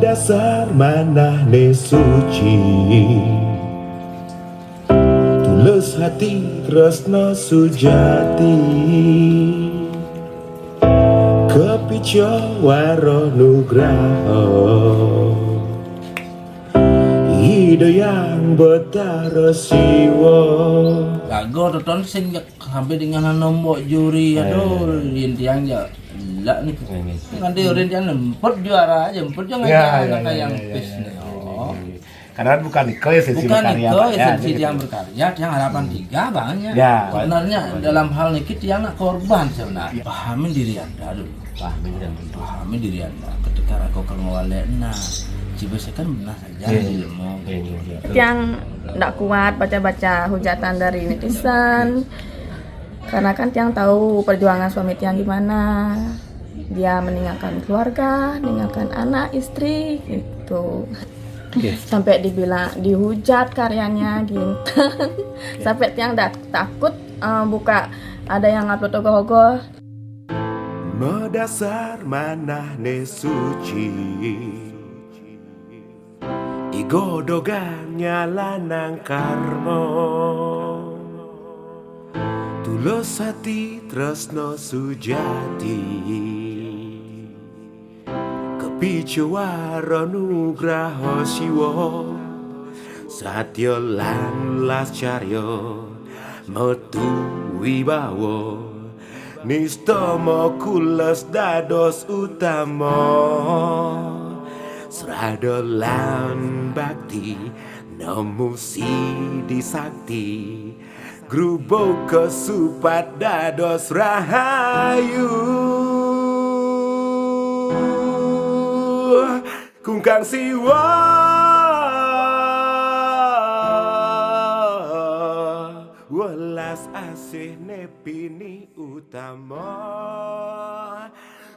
dasar manahne suci, tulus hati tresno sujati, kepico waro nugraha, ide yang betara siwa. Gago total sing sampai dengan nombok juri aduh rintiang ya lah nih nanti rintiang lempet juara aja lempet jangan kayak yang pes nih Karena bukan Niko esensi berkarya, Niko esensi yang berkarya, yang harapan tiga banyak. Sebenarnya dalam hal ini kita yang nak korban sebenarnya. Pahami diri anda dulu. Pahami diri anda. Ketika kau kengwalek nah, coba kan benar saja di lemong. Yang tidak kuat baca-baca hujatan dari netizen, karena kan Tiang tahu perjuangan suami Tiang gimana. Dia meninggalkan keluarga, meninggalkan anak, istri, gitu. Sampai dibilang dihujat karyanya gitu. Sampai Tiang takut buka ada yang upload ogoh-ogoh. Medasar manahne suci, igodogannya lanang karmo, tulus hati tresno sujati, kepicu waro nugraha siwa, satya lan lascarya metu wibawa, nistama kulas dados utama, srada lan bakti nemu sidi sakti, grubo kesupat dados rahayu, kungkang siwa welas asih nepini utama,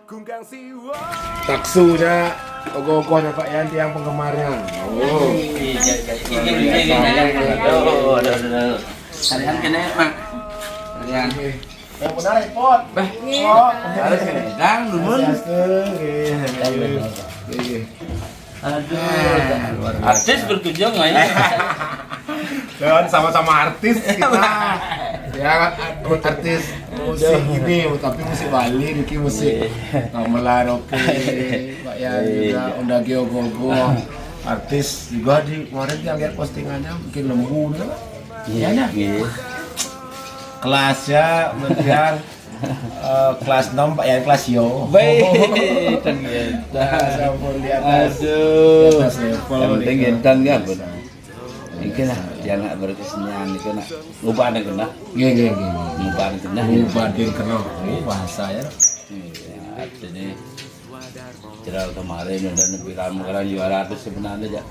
kungkang siwa taksunya ogoh-ogohnya Pak Yanti yang penggemarnya. Kalian kena mak. Kalian. Yang benar repot. Harus kena dang dumun. Aduh. Artis berkunjung ya. Dan sama-sama artis kita. Ya artis musik ini, tapi musik Bali, Niki musik gamelan oke. Pak Yanti juga udah gogo. Artis juga di kemarin yang lihat postingannya mungkin lembu nih. Iya. Kelasnya mendiang kelas 6 Pak Yanti kelas yo. Baik, ternyata. Aduh. Yang penting gentan ya, Bun. Iki lah, dia nak berkesenian itu nak ngubah ada kena. Nggih. Ngubah ada kena. Ngubah dia kena. Bahasa ya. Jadi cerah kemarin udah lebih lama karena juara itu sebenarnya aja.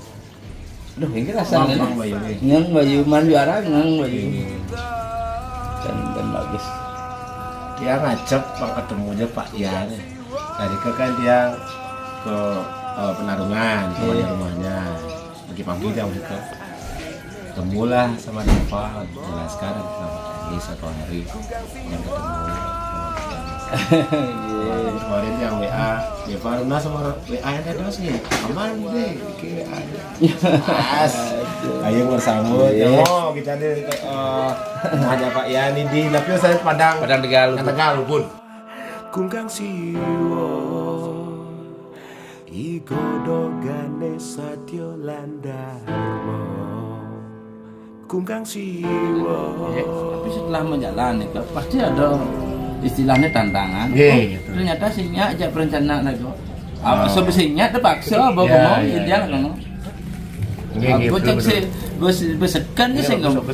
Aduh, ini rasanya ngang bayu man juara ngang bayu. Dan bagus. Dia ngacep Pak ketemunya Pak Yan. Dari kan dia ke Penarungan ke rumahnya. Lagi pagi dia ke ketemulah sama Deva, jelaskan ini satu hari yang ketemu. Kemarin yang WA, Deva Runa sama WA yang ada sih, aman deh, iki WA nya. Ayo bersambut, oh kita nih rumahnya Pak Yani di, tapi saya Padang Tegal pun. Kungkang siwa igodogane satya lan dharma, kungkang siwa. Tapi setelah menjalani itu pasti ada istilahnya tantangan. Ternyata sinya aja perencanaan itu. Apa sebesarnya terpaksa bawa mau dia ngomong. Aku cek sih besekannya sih ngomong.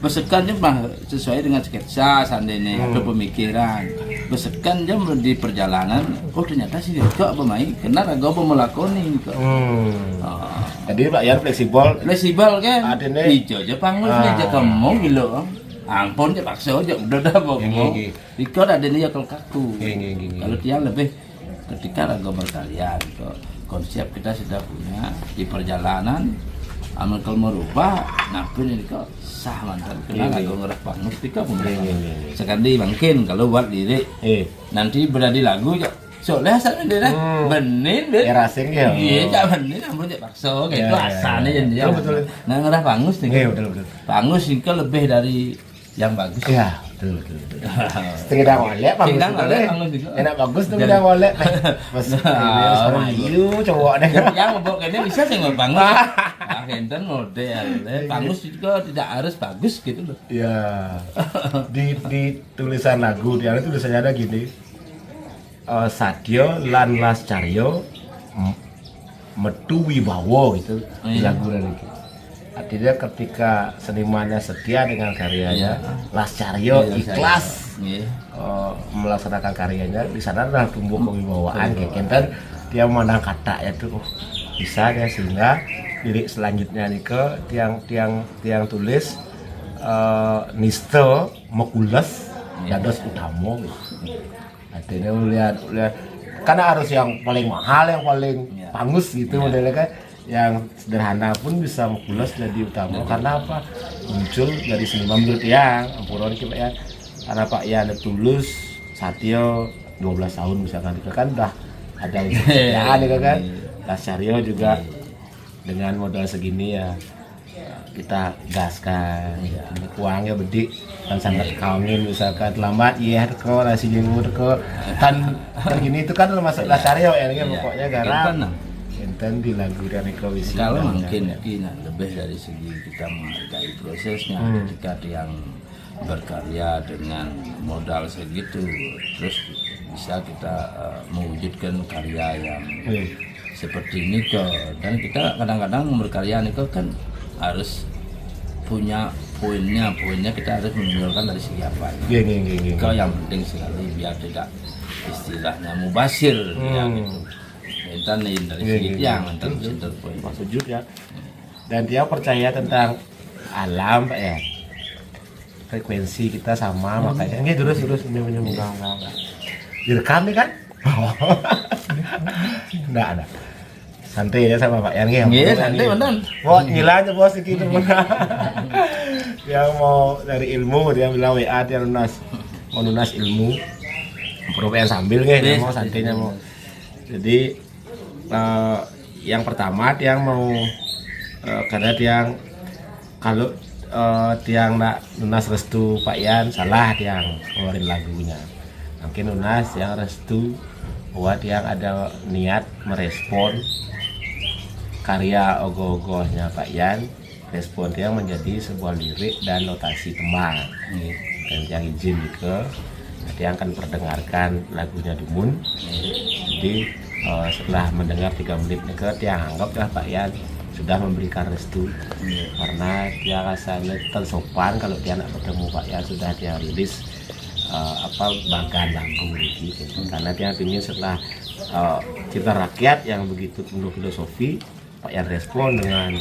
Besekannya mah sesuai dengan sketsa seandainya atau pemikiran. Besekan dia di perjalanan. Oh ternyata sih dia kok pemain. Karena raga melakoni kok. Jadi Pak Yan fleksibel kan? Hijau aja panggil aja kamu gitu. Ampun aja paksa aja udah dah bawa. Ikut ada nih ya kalau kaku. Kalau dia lebih ketika raga berkarya gitu. Konsep kita sudah punya di perjalanan amal kalau merubah napun ini kok sah mantan kenal raga ngerah pangus tika pun sekali mungkin kalau buat lirik nanti berada lagu ya Soalnya asalnya dia benin deh. Ya rasing ya. Iya, cak benin ampun cak paksa gitu Ya, ya, asalnya ya. jadi. Betul. Nah ngerah pangus nih. Iya, betul. Pangus itu lebih dari yang bagus. Iya, betul. Setengah golek bagus. Setengah golek bagus juga. Enak bagus tuh udah golek. Mas Mayu cowok deh. Yang mbok kene bisa sing ngomong pangus. Nah, enten model. Pangus juga tidak harus bagus gitu loh. Iya. Di tulisan lagu dia itu tulisannya ada gini. Satyo lan Lascaryo metu wibawa gitu di lagu ini. Artinya ketika senimannya setia dengan karyanya, Lascaryo ikhlas melaksanakan karyanya, di sana adalah tumbuh kewibawaan kayak dan dia memandang kata itu bisa ya, sehingga lirik selanjutnya nih ke tiang tulis Nisto Mokules dados utama gitu. Artinya lihat karena harus yang paling mahal, yang paling pangus gitu modelnya kan. Yang sederhana pun bisa Mokules jadi utama karena apa? Muncul dari seniman menurut yang ampuron kita ya, karena Pak Yan tulus Satyo 12 tahun misalkan itu kan udah ada ya gitu kan. Lascaryo juga dengan modal segini ya kita gaskan uangnya bedik dan sangat kawin misalkan lambat iya teko nasi jenggot teko kan gini itu kan termasuk Lascaryo ya pokoknya garam enten di lagu Raniko Wisi. Kalau mungkin lebih dari segi kita menghargai prosesnya ketika yang berkarya dengan modal segitu terus bisa kita mewujudkan karya yang seperti Niko, dan kita kadang-kadang berkarya Niko kan harus punya poinnya kita harus menunjukkan dari segi apa Niko yang penting sekali biar tidak istilahnya mubasir ya gitu. Enten dari segi yang enten poin maksud ya. Dan dia percaya tentang alam Pak ya. Frekuensi kita sama makanya ini terus ini enggak. Direkam nih kan? Enggak ada. Santai aja sama Pak Yan ya. Iya, santai benar. Bos gila aja bos gitu benar. Dia mau dari ilmu, dia bilang WA dia mau lunas ilmu. Perlu sambil dia mau santainya mau. Jadi yang pertama dia mau karena dia kalau tiang nak lunas restu Pak Yan salah tiang ngeluarin lagunya. Mungkin lunas yang restu bahwa tiang ada niat merespon karya ogoh-ogohnya Pak Yan, respon tiang menjadi sebuah lirik dan notasi tembang. Dan yang izin juga tiang akan perdengarkan lagunya Dumun. Jadi setelah mendengar 3 menit ke tiang anggaplah Pak Yan sudah memberikan restu karena dia rasanya tersopan kalau dia nak bertemu Pak Yan sudah dia rilis bagan lagu gitu. Karena dia ingin setelah cipta rakyat yang begitu penuh filosofi Pak Yan respon dengan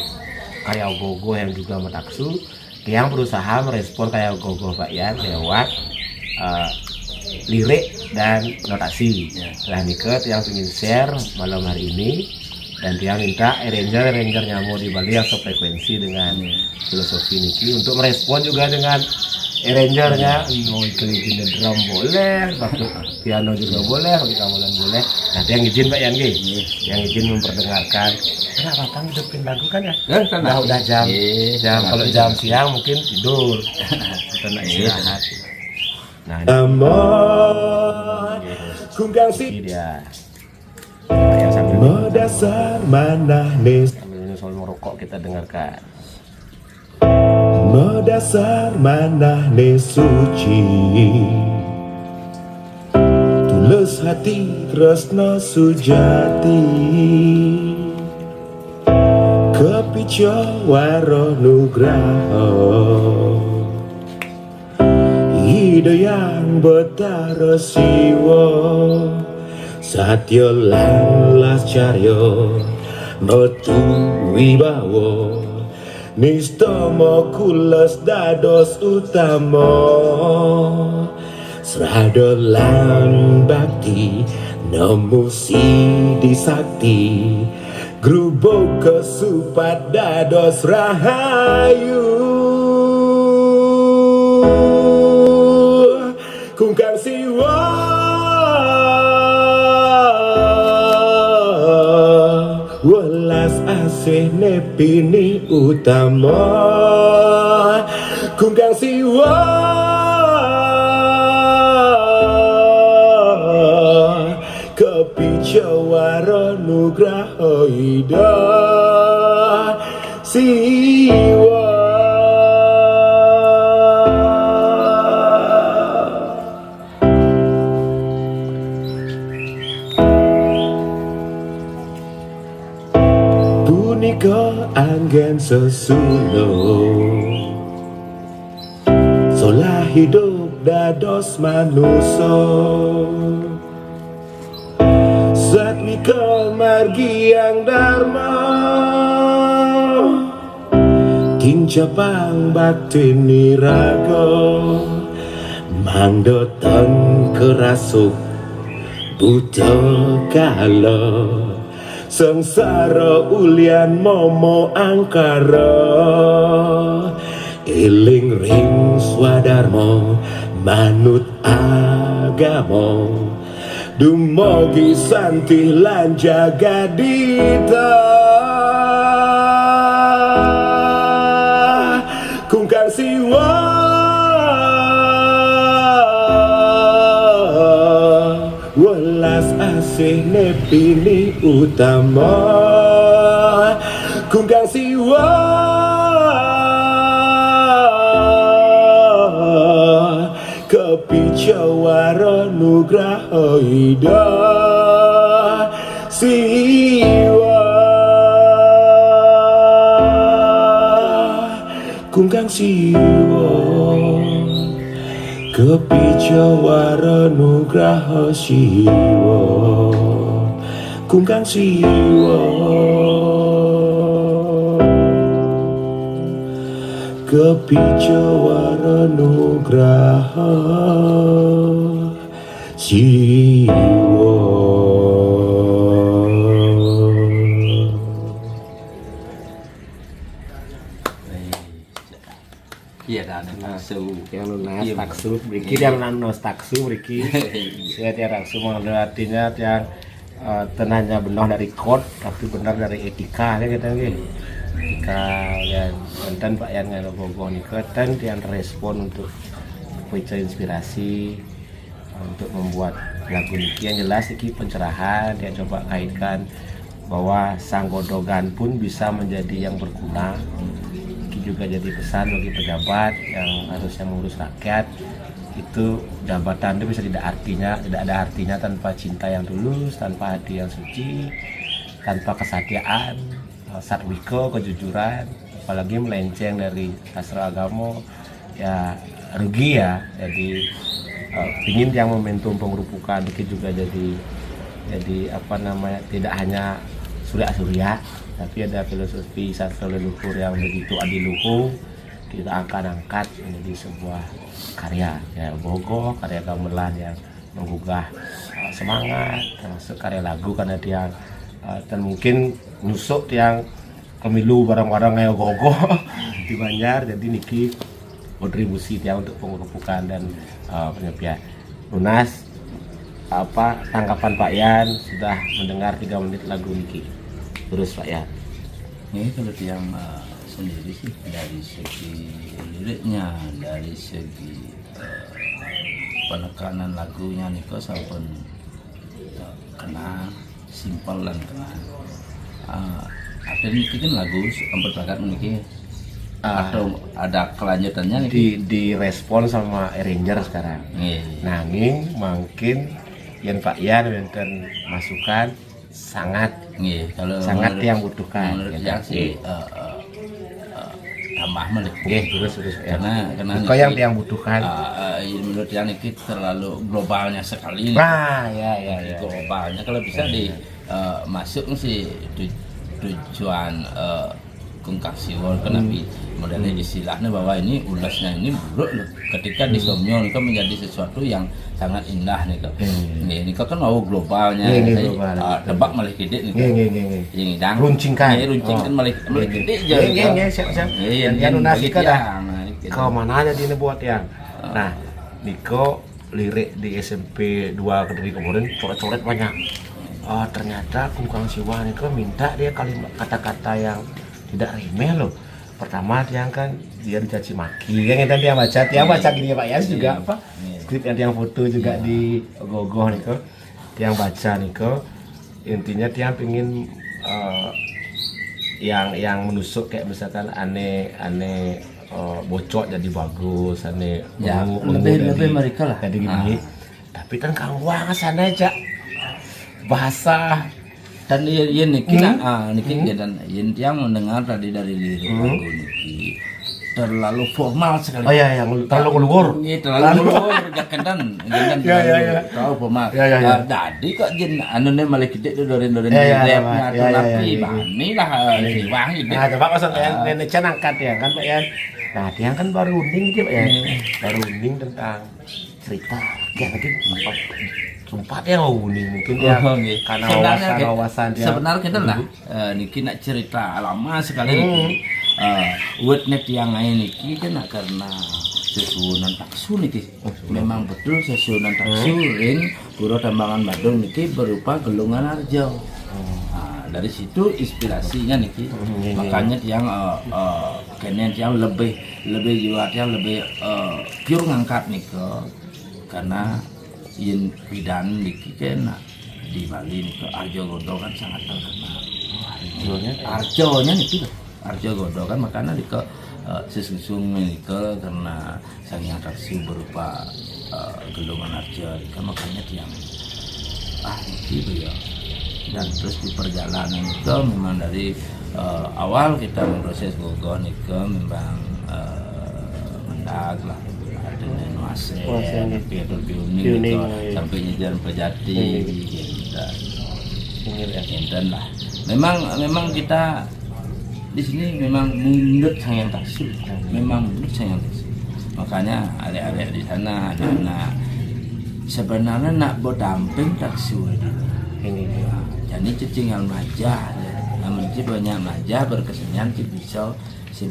karya ogoh-ogoh yang juga metaksu. Dia berusaha merespon karya ogoh-ogoh Pak Yan lewat lirik dan notasi. Setelah nikah yang ingin share malam hari ini dan dia minta arranger nyamuk di Bali yang sefrekuensi dengan filosofi Niki untuk merespon juga dengan arrangernya. Mau ikut drum boleh, pakai piano juga boleh, pakai gamelan boleh. Nanti yang izin Pak Yan yang izin memperdengarkan. Kenapa Bang hidupin lagu kan ya? Udah jam. Kalau jam siang mungkin tidur. Kita nak istirahat. Nah, Kunggang si dia yang sambil Medasar manah nis soal merokok kita dengarkan. Medasar manah nis suci Tulus hati tresno sujati Kepico waro nugraha Hidayang betara siwa Satyo lan Lascaryo metu wibawa Nista Mokules dados utama Srada lan bakti nemu sidi sakti Grubo kesupat dados rahayu Kungkang siwa welas asih nepini utama kungkang siwa kepicawara nugraha ida siwa. Punika anggen sesulung solah hidup dados manusia satmika margi yang dharma kincapang bakti niraga mangdotan kerasuk buta kala sengsara ulian momo angkara eling ring swadharma manut agama dumogi santih lan jagadita kungkang siwa welas asih nepini utama kungkang siwa kepicawara nugraha ida siwa kungkang siwa kepicawara nugraha siwa kungkang siwa kepicawara nugraha siwa. Iya dah taksu. Yang lunas taksu, beriki yang nanos taksu beriki. Saya tiang taksu artinya tiang tenanya benar dari kod, tapi benar dari etika ya kita gitu. Etika dan konten Pak Yan ngalo bogo nih konten tiang respon untuk baca inspirasi untuk membuat lagu niki yang jelas iki pencerahan dia coba kaitkan bahwa sang godogan pun bisa menjadi yang berguna. Juga jadi pesan bagi pejabat yang harusnya mengurus rakyat itu jabatan itu bisa tidak ada artinya tanpa cinta yang tulus, tanpa hati yang suci, tanpa kesatiaan, satwika, kejujuran, apalagi melenceng dari sastra agama ya rugi ya. Jadi ingin yang momentum pengerupukan itu juga jadi apa namanya tidak hanya surya tapi ada filosofi sastra leluhur yang begitu adiluhung kita angkat menjadi sebuah karya ya bogo karya gamelan yang menggugah semangat termasuk karya lagu karena dia dan mungkin nyusuk yang pemilu barang-barang kayak gogo di Banjar jadi niki kontribusi dia untuk pengerupukan dan penyepian lunas apa tanggapan Pak Yan sudah mendengar 3 menit lagu niki. Terus Pak Yan. Ini kalau yang sendiri sih dari segi liriknya, dari segi penekanan lagunya nih kok sampun kena simpel dan kena. Akhirnya ini kan lagu empat bakat memiliki atau ada kelanjutannya nih di respon sama arranger sekarang. Nanging mungkin yang Pak Yan dan masukan sangat kalau sangat yang butuhkan menurut yang sih tambah melek terus karena kau yang butuhkan menurut yang ini terlalu globalnya sekali ya globalnya kalau bisa masuk sih tujuan kungkang siwon kenapa modelnya istilahnya bahwa ini ulasnya ini buruk loh ketika disomnyo itu menjadi sesuatu yang sangat indah nih kok ini kan mau globalnya tebak malah gede nih ini dang runcingkan malah gede siap yang lunasika dah kau mana aja ini buat yang nah Niko lirik di SMP 2 Kediri kemarin coret-coret banyak ternyata Kungkang Siwa ini minta dia kalimat kata-kata yang tidak remeh loh. Pertama dia kan dia dicaci maki kan, yang dia baca gini ya Pak Yas juga apa skrip yang dia foto juga di Gogoh nih kok, dia baca nih kok, intinya dia pengen yang menusuk kayak misalkan aneh bocor jadi bagus, aneh Ya, lebih mereka lah. jadi gini. Tapi kan Kang Wang sana aja bahasa Dan iya niki niki dan yen tiang mendengar tadi dari lirik lagu niki terlalu formal sekali. oh ya yang terlalu luar. Iya, terlalu luar gakendan terlalu formal. Jadi kok jen anune malah gede doren-doren rapnya tapi bani lah Siwang gitu. Nah, coba maksud nenek Chan angkat ya kan Pak Yan. Nah, dia kan baru unding gitu Pak Yan. Baru unding tentang cerita kayak tadi sumpah dia unding mungkin dia karena wawasan dia. Sebenarnya kita lah niki nak cerita lama sekali niki. Wetnya tiang lain niki kan karena susunan taksu niki. Memang betul susunan taksu ring Pura Tambangan Badung niki berupa gelungan arjo. Dari situ inspirasinya niki. Makanya tiang kenen tiang lebih juga tiang lebih pure ngangkat niki karena yen bidan niki kena di Bali niki Arjo Godo kan sangat terkenal. Arjonya niki Arjo Godo kan makanya di sesusung ini karena sang yang taksu berupa gelungan arjo kan makanya tiang gitu ya. Dan terus di perjalanan itu memang dari awal kita memproses Gogo itu memang mendag lah ada Nuase, Piatul Piuning sampai jalan Pejati dan lah. Memang kita di sini memang mundur sayang taksu, makanya adik-adik di sana anak sebenarnya nak berdamping taksu ini jadi tinggal majah namun banyak majah berkesenian bisa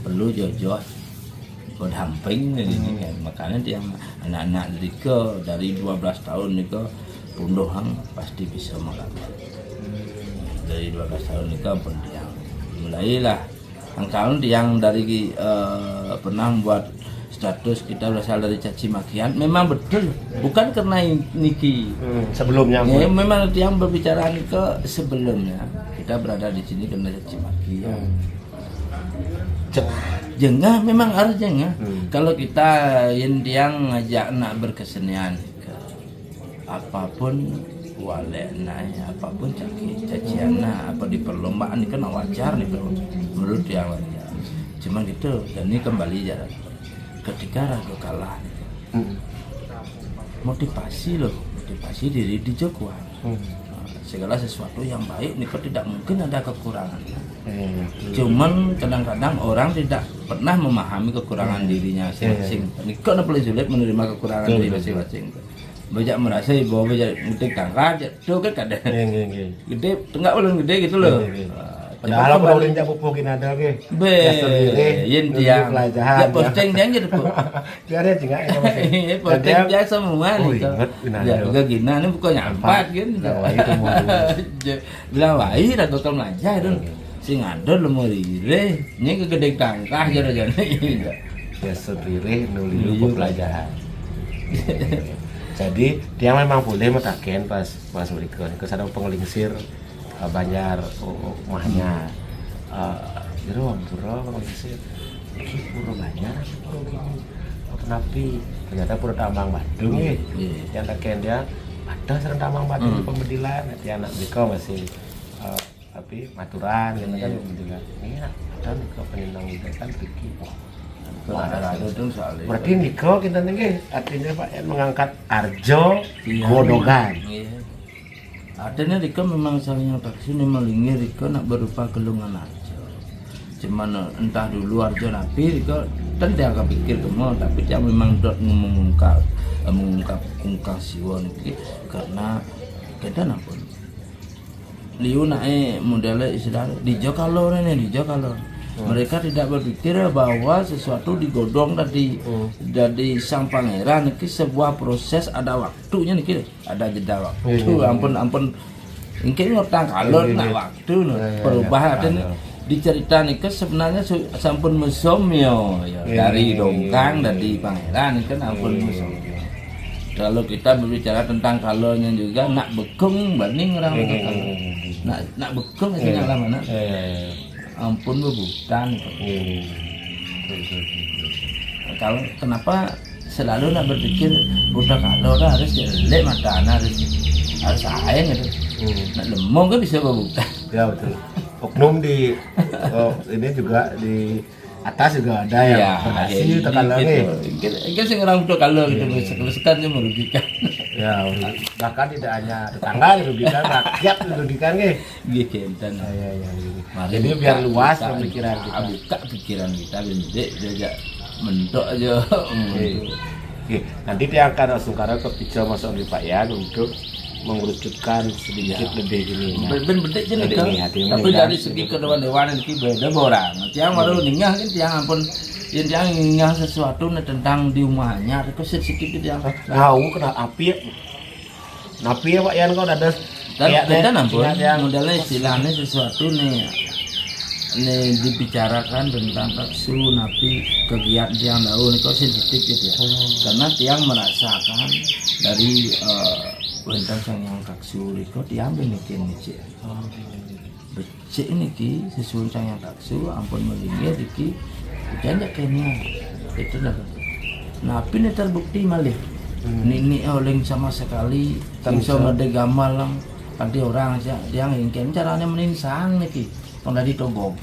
perlu jojo berdamping ini kan makanya dia anak-anak dari 12 tahun niko pundohang pasti bisa menggambar dari 12 tahun niko pun dia mulailah angkauan yang dari pernah membuat status kita berasal dari caci makian memang betul bukan karena niki sebelumnya ya, memang yang berbicara ke sebelumnya kita berada di sini karena caci makian jengah memang harus jengah kalau kita yang ngajak nak berkesenian apapun apapun cacian apa di perlombaan itu kan wajar nih menurut yang wajar cuma gitu dan ini kembali jalan ketika ragu kalah motivasi diri di Jokowi segala sesuatu yang baik nih tidak mungkin ada kekurangan cuman kadang-kadang orang tidak pernah memahami kekurangan dirinya masing-masing ini kok paling sulit menerima kekurangan diri masing-masing banyak merasa bahwa banyak mutik tangkap itu kan kadang gede tengah ulun gede gitu loh padahal kalau ulun jak pupukin ada ke yen dia ya posting dia gitu po dia ada juga posting dia semua nih ya gina ini bukannya empat gitu bilang wae ra total aja itu sing ada lu mau rire nya kegede tangkah jare-jare ya sedire nuli pelajaran. Jadi dia memang boleh metaken pas mereka ke sana penglingsir Banjar mahnya jero pura penglingsir iki pura Banjar pura gini tapi ternyata pura Tambang Badung yang teken dia ada serang Tambang Badung di pembedilan nanti anak mereka masih tapi maturan gitu kan pembedilan ini ada ke penyenang kan Riki berarti Niko kita nih artinya Pak Yan mengangkat Arjo Godogan. Artinya Riko memang sayang taksi memang lingir Riko nak berupa gelungan Arjo. Cuman entah dulu Arjo napi Riko kan dia agak pikir kemau tapi dia memang dot mengungkap Kungkang Siwa niki karena kita nampun. Liu naik modelnya istilah di Jokalor ini di Jokalor. Mereka tidak berpikir bahwa sesuatu digodong dari sang pangeran ini sebuah proses ada waktunya nih ada jeda waktu ampun Mungkin ngutang kalau nak waktu no. Perubahan ada di cerita nih sebenarnya sampun musomyo ya dari dongkang dari pangeran kan ampun musomyo. Kalau kita berbicara tentang kalornya juga nak bekung banding orang nak bekung itu yang mana? Ampun bukan. Kalau kenapa selalu nak berpikir udah kalau harus jelek makanan harus sayang gitu. Nak lemong kan bisa berbuka. Ya betul. Oknum di ini juga di atas juga ada yang berdasi tekan lagi. Kan sih orang udah kalau gitu sekarang merugikan. Ya bahkan tidak hanya tetangga dirugikan, rakyat dirugikan nih. Gitu dan. Jadi biar luas pemikiran kita. Buka pikiran kita bendek aja mentok aja. Oke, nanti dia akan langsung karena kepicu masuk di Pak Yan untuk mengerucutkan sedikit lebih gini. Ben-bedek je nih tapi dari segi kedewan-dewanan itu beda orang. Tiang baru ningah kan tiang ampun yang ningah sesuatu tentang di rumahnya itu sedikit dia. Tahu kena api. Napi ya Pak Yan kau ada kita ampun modelnya istilahnya sesuatu nih dibicarakan tentang taksu napi kegiatan tiang daun itu sensitif gitu ya. Karena tiang merasakan dari tentang sang yang taksu itu diambil bikin nih becek ini ki sesuatu sang yang taksu ampun melingkir ki jangan kayaknya itu lah napi ini terbukti malih ini oleng sama sekali sama de gamal lang nanti orang aja dia ngingkin caranya meninsang nih ki kalau dari togong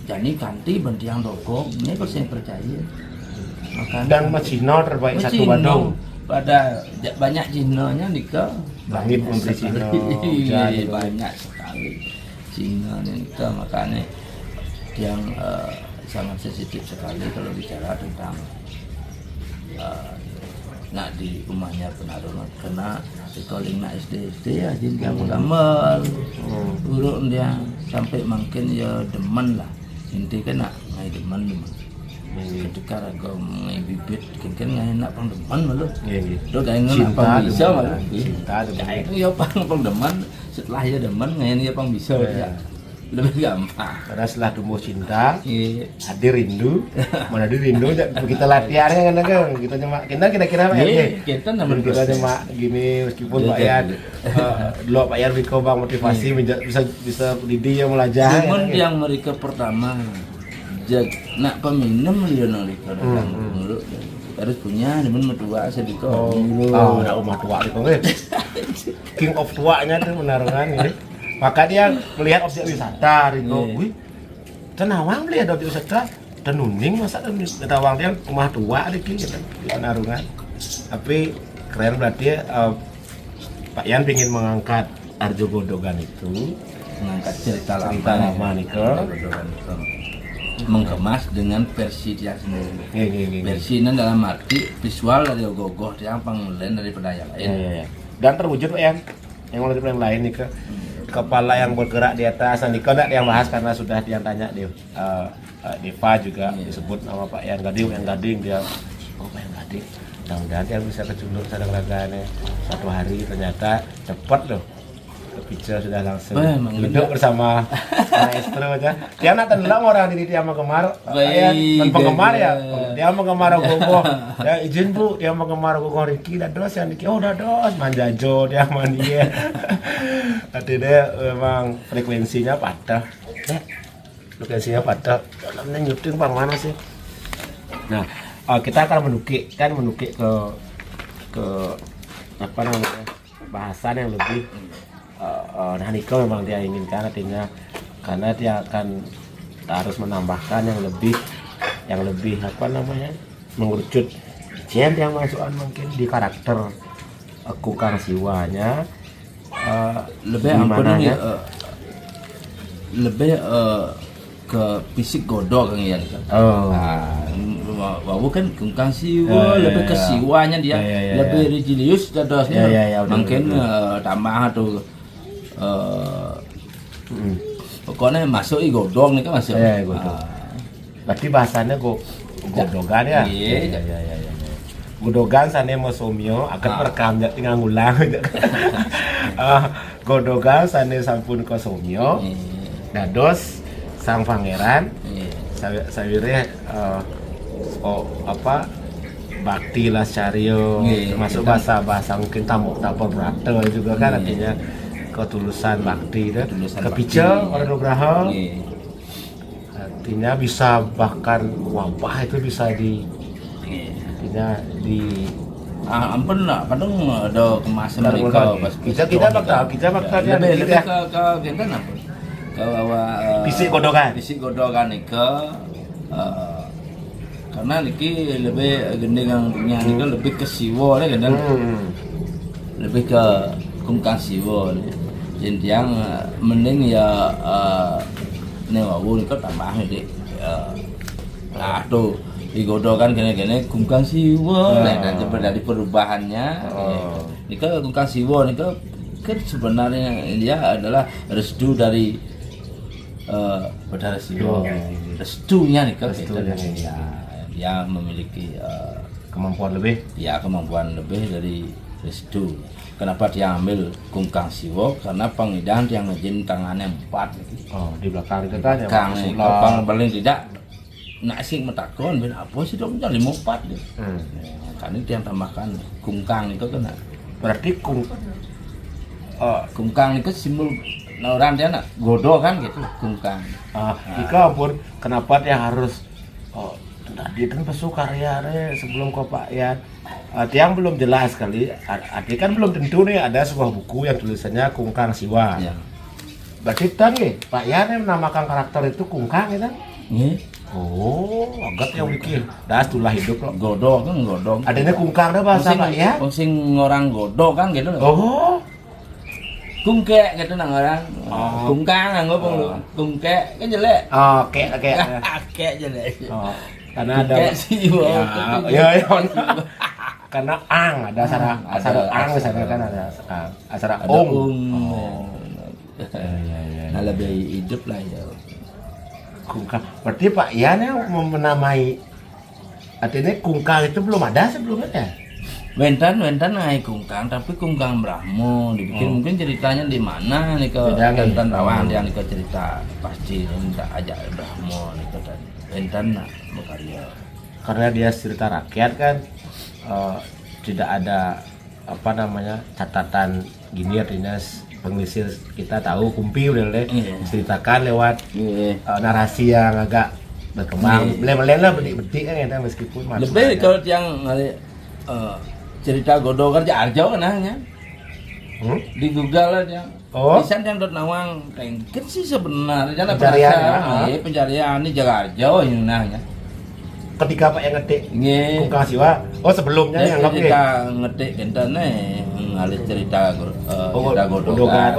jadi ganti bentiang togong ini kok saya percaya makanya dan Cino terbaik satu Bandung. Pada banyak Cina-nya nikah langit memberi Cina banyak sekali Cina nikah makanya yang sangat sensitif sekali kalau bicara tentang nak di rumahnya penarungan karena di calling nak SD ya jadi gamal buruk dia sampai makin ya demen lah inti kan nak ngai demen ketika raga ngai bibit kan ngai nak pang demen malu do gak ngai pang bisa malu cinta itu ya pang demen setelah ya demen ngai ya pang bisa ya lebih gampang karena setelah tumbuh cinta hadir rindu mana ada rindu kita latihannya kan kita cuma kita kira-kira Pak Yan kita cuma gini meskipun Pak Yan dulu Pak Yan Riko bang motivasi bisa didik yang belajar cuman yang mereka pertama nak peminum dia nolika mulut harus punya demen mertua sediko nak rumah tua itu king of tuanya tuh menarungan ini maka dia melihat objek wisata Riko wih tenawang melihat objek wisata dan nuning masa tenawang dia rumah tua di penarungan tapi keren berarti Pak Yan ingin mengangkat Arjo Godogan itu mengangkat cerita lama Niko mengemas dengan versi dia sendiri. Versi ini dalam arti visual dari ogoh-ogoh dia panggilan daripada yang lain. Dan terwujud Pak Yan yang lebih yang lain nih ke kepala yang bergerak di atas Niko enggak yang bahas karena sudah dia tanya dia Deva juga disebut nama Pak Yan Gading dia Pak Yan Gading mudah-mudahan dia bisa kejunur sadang raganya satu hari ternyata cepat loh kepicu sudah langsung duduk bersama maestro aja. Dia nak tenang orang diri dia menggemar, penggemar ya. Dia menggemar gogo. Ya izin Bu, dia menggemar gogo Riki dados yang Riki. Oh dados manjajo dia mandi ya. Tadi dia memang frekuensinya patah. Frekuensinya patah. Dalamnya nyuting bang mana sih? Nah, kita akan menukik ke apa namanya bahasan yang lebih nah Niko memang dia inginkan artinya karena dia akan harus menambahkan yang lebih apa namanya mengerucut gen yang masukan mungkin di karakter Kukang Siwanya lebih ampunnya lebih ke fisik godok kan ya Wawu kan Kukang Siwa lebih ke siwanya dia lebih religius dadosnya mungkin tambah tuh pokoknya masuk godong nih kan masuk berarti bahasanya godogan ya godogan sana mau somio akan merekam tinggal ngulang Godogan sane sampun kosomyo dados sang pangeran sawire bakti lascario termasuk bahasa mungkin tamu tapor brata juga kan artinya ketulusan bakti itu kepice orang Nugraha artinya bisa bahkan wabah itu bisa artinya di ampun lah kadang ada kemasan mereka kita bakal lebih ke kita apa ke fisik godogan ke karena niki lebih gendingan punya niki lebih ke siwo kan lebih ke kungkang siwo jadi yang mending ya newawu niki tambah deh tuh digodokan gini-gini kungkang siwo dan dari perubahannya niki kungkang siwo niki kan sebenarnya dia adalah restu dari Bathara Siwa restunya nih kan dia memiliki kemampuan lebih dari restu. Kenapa dia ambil kungkang siwo? Karena pengidan yang ngejin tangannya 4 di belakang itu kan yang paling tidak nak sing metakon ben apa sih dong jadi 4 deh. Kan itu yang tambahkan kungkang itu kan berarti kungkang itu simbol orang dia nak godo kan gitu kungkang. Ika pun kenapa dia harus tadi kan pesu karya sebelum Pak Yan tiang belum jelas kali arti kan belum tentu nih ada sebuah buku yang tulisannya Kungkang Siwa ya. Berarti kan Pak Yan yang menamakan karakter itu kungkang ya kan? Agak yang bikin das tulah hidup loh. Godo kan godong adanya kungkang dah bahasa Pak ya? Sing orang godo kan gitu kungke gitu nang orang kungkang nganggo kungke kan jelek kek jelek karena ada ya karena ada acara ang misalnya kan ada acara nah lebih hidup lah ya kungkang berarti Pak Yan yang menamai artinya kungkang itu belum ada sebelumnya. Wentan ngai kungkang tapi kungkang Brahmo dibikin mungkin ceritanya di mana nih ke Wentan Rawan yang nih cerita pasti minta ajak Brahmo nih ke Wentan berkarya karena dia cerita rakyat kan tidak ada catatan gini artinya penglisir kita tahu kumpi udah ceritakan lewat narasi yang agak berkembang belen lah bedik kan ya meskipun lebih kalau yang cerita godo kan Arjo kan hanya di Google aja Pisan yang dot nawang tengket sih sebenarnya pencarian ini jaga Arjo yang nanya ketika Pak yang ngetik Kungkang Siwa sebelumnya yang ngetik gentane ngalir cerita godogan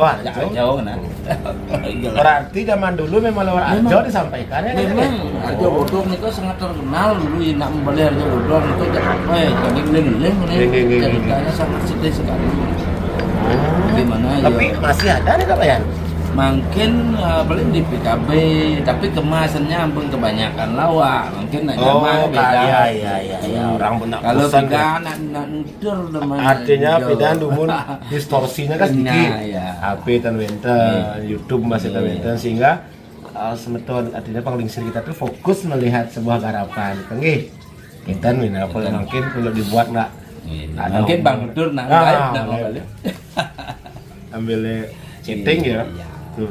jauh kan berarti zaman dulu memang lewat Arjo disampaikan ya memang Arjo Godong itu sangat terkenal dulu nak membeli Arjo Godong itu jadi leng ceritanya sangat sedih sekali gimana ya tapi masih ada nih Pak Yan mungkin paling di PKB tapi kemasannya ampun kebanyakan lawak mungkin zaman beda ya orang benak kalau beda nak nutur artinya beda dumun distorsinya kan sedikit HP tan wenten YouTube masih tan wenten sehingga semeton artinya penglingsir kita tuh fokus melihat sebuah garapan kenggih kita mungkin perlu dibuat nggak mungkin Bang Nutur ambil chatting ya Tuh.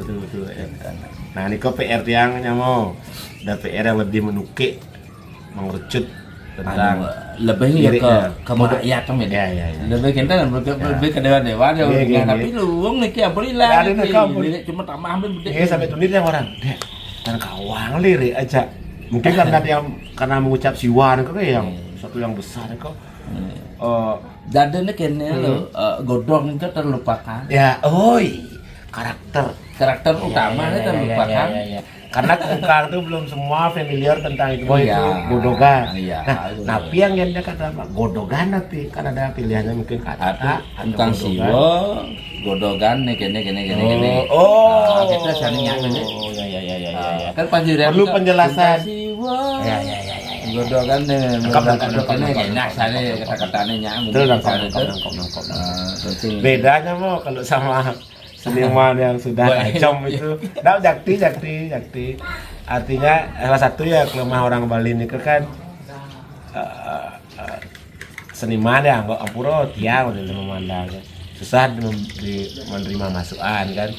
Nah ini kok PR yang nyamo, ada PR yang lebih menukik, mengerucut tentang lebih ke rakyat kan ya. Lebih kita lebih ke dewa tapi luang nih apa lah. Cuma tambah ambil beda. Sampai tulis yang orang, dan kawang lirik aja. Mungkin karena mengucap siwan kok yang satu yang besar kok. Jadi kayaknya godong itu terlupakan. Ya, karakter utama itu terlupakan. Karena kungkang itu belum semua familiar tentang itu godogan. Tapi yang dia kata godogan nanti kan ada pilihannya mungkin kata kungkang siwo, godogan gini. Kita saling nyanyi. Kan perlu penjelasan. Ya. Godo kan enak sana kata-katanya nyambung. Betul, nangkop. Bedanya mau kalau sama seniman yang sudah tajam itu, jakti. Artinya salah satu ya kelemahan orang Bali ini kan seniman ya, nggak ampuro tiang udah memandangnya susah menerima masukan kan.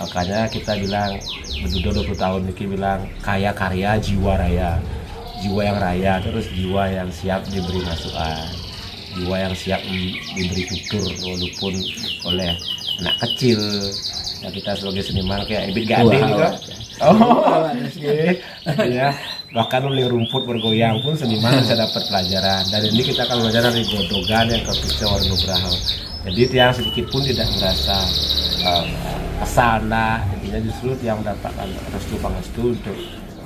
Makanya kita bilang berdua 20 tahun ini bilang kaya karya jiwa yang raya, terus jiwa yang siap diberi masukan, jiwa yang siap diberi tutur walaupun oleh anak kecil. Ya kita sebagai seniman kayak Ebit Gading gitu. Ya, bahkan oleh rumput bergoyang pun seniman bisa dapat pelajaran. Dan ini kita akan belajar dari Godogan yang ke Warnugraha. Jadi tiang sedikit pun tidak merasa kesana, intinya justru tiang mendapatkan restu pangestu untuk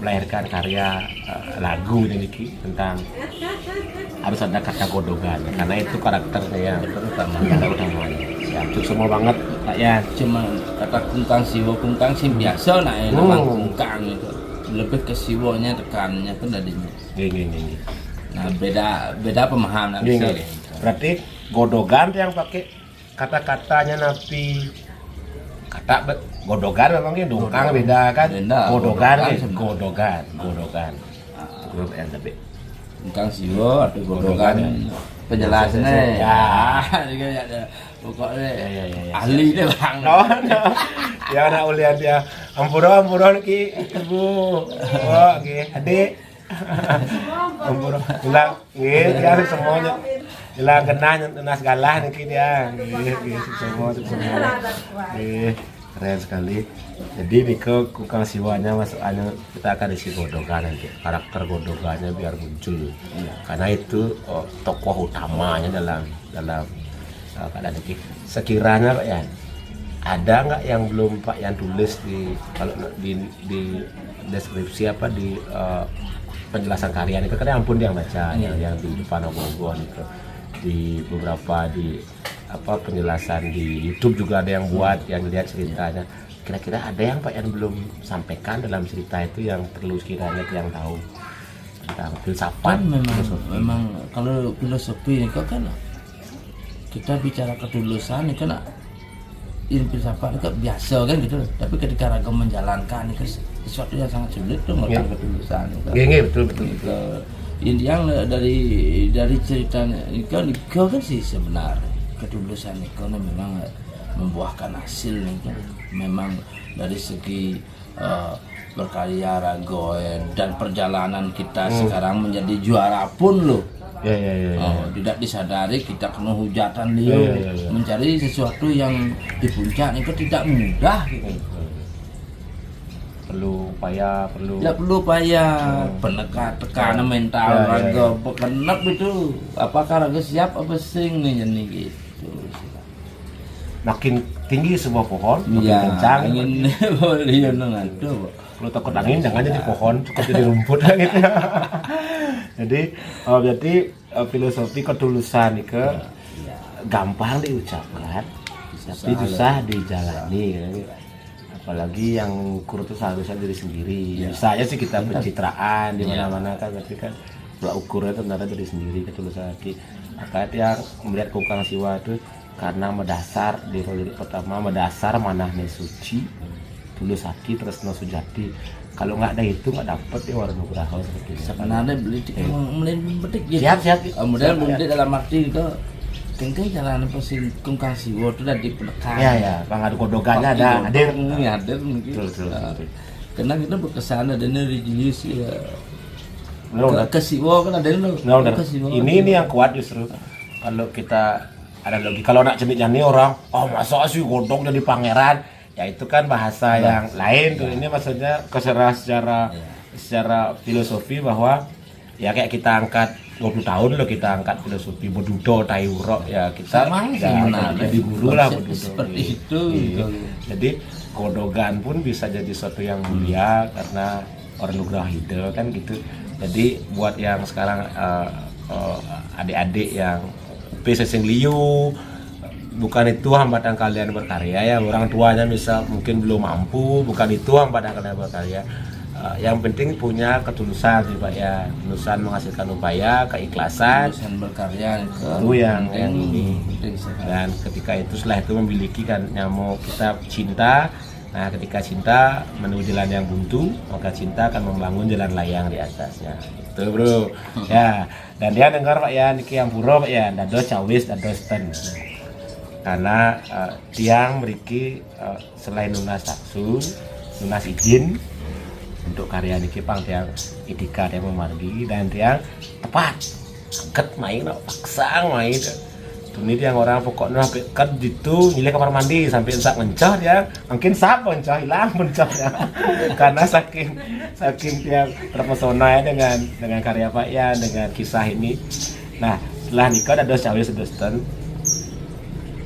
melahirkan karya lagu ini tentang harus ada kata Godogan karena itu karakternya yang utamanya. Siap, semua banget Pak ya. Cuma kata kungkang sih biasa nama kungkang itu lebih ke siwonya tekannya kan tadinya. Gini. Nah beda pemahaman bisa. Berarti Godogan yang pakai kata-katanya napi kata Godogan memangnya dongkang beda kan? Godogan. Grup yang tapi Kungkang siwo atau Godogan penjelasannya ya pokoknya ahli deh bang. Ya anak ulian dia ampura ki ibu adik ampura bilang dia semuanya bilang kena segala nih dia semua keren sekali. Jadi Niko Kungkang siwanya masukannya kita akan isi Godogan nanti, karakter Godogannya biar muncul karena itu tokoh utamanya dalam keadaan ini. Sekiranya Pak Yan, ada nggak yang belum Pak Yan tulis di deskripsi apa di penjelasan karya ini? Karena ampun yang baca yang di depan Ogoh itu di beberapa di penjelasan di YouTube juga ada yang buat yang lihat ceritanya. Kira-kira ada yang Pak Yan belum sampaikan dalam cerita itu yang perlu kiranya yang tahu tentang filsafat? Memang kalau filosofi ini kan kita bicara ketulusan ini kan filsafat itu biasa kan gitu, tapi ketika ragam menjalankan itu sesuatu yang sangat sulit tuh mengenai ketulusan. Betul. Yang dari ceritanya kan sih sebenarnya ketulusan itu memang membuahkan hasil nih kan. Memang dari segi berkarya ragoen dan perjalanan kita sekarang menjadi juara pun loh. Tidak disadari kita kena hujatan mencari sesuatu yang di puncak itu tidak mudah gitu. Perlu upaya tekanan mental raga pekenap itu apakah raga siap apa sing nih gitu. Makin tinggi sebuah pohon, makin kencang. Ingin boleh ngadu. Kalau takut angin jangan jadi pohon, cukup jadi rumput gitu. Jadi berarti filosofi ketulusan itu gampang diucapkan, tapi susah dijalani. Apalagi yang ukur itu seharusnya diri sendiri. Bisa aja sih kita pencitraan di mana-mana kan, tapi kan ukurnya itu ternyata diri sendiri ketulusan lagi. Maka yang melihat Kungkang siwa itu karena mendasar di lirik pertama mendasar manahne suci tulus hati terus no sujati. Kalau nggak ada itu nggak dapet ya Warnugraha seperti itu. Sebenarnya betik siap. Kemudian betik dalam arti itu kengkeng jalan pesin Kungkang siwa itu dari penekan. Ya, Bang Godogannya ada hadir mungkin. Betul. Karena kita berkesan ada religius ya. Kesiwo kan ada Ini yang kuat justru kalau kita ada logika. Kalau nak cemik jani orang, masa sih godong jadi pangeran, ya itu kan bahasa yang lain tuh. Ini maksudnya secara filosofi bahwa ya kayak kita angkat 20 tahun loh kita angkat filosofi Bodudo, Tayuro ya kita jadi guru lah Bodudo seperti itu. Jadi Godogan pun bisa jadi sesuatu yang mulia karena Warnugraha Hida kan gitu. Jadi buat yang sekarang adik-adik yang sing liu, bukan itu hambatan kalian berkarya ya. Orang tuanya bisa mungkin belum mampu, bukan itu hambatan kalian berkarya. yang penting punya ketulusan sih Pak ya, ketulusan menghasilkan upaya, keikhlasan Urusan berkarya itu yang ini. penting sekali. Dan ketika itu setelah itu memiliki kan nyamuk kita cinta. Nah ketika cinta menuju jalan yang buntu, maka cinta akan membangun jalan layang di atasnya. Itu bro. Ya, dan dia dengar Pak ya, niki yang puro Pak ya, dados cawis dados ten. Karena tiang mriki selain lunas taksu, lunas izin untuk karya niki pang tiang idika tiang memargi dan tiang tepat angkat main paksa main ini tiang orang pokoknya sampai kan gitu nyilih kamar mandi sampai sak mencah ya mungkin sap mencah hilang mencah ya karena saking tiang terpesona ya dengan karya Pak ya dengan kisah ini. Nah setelah nikah ada cawis sedosten.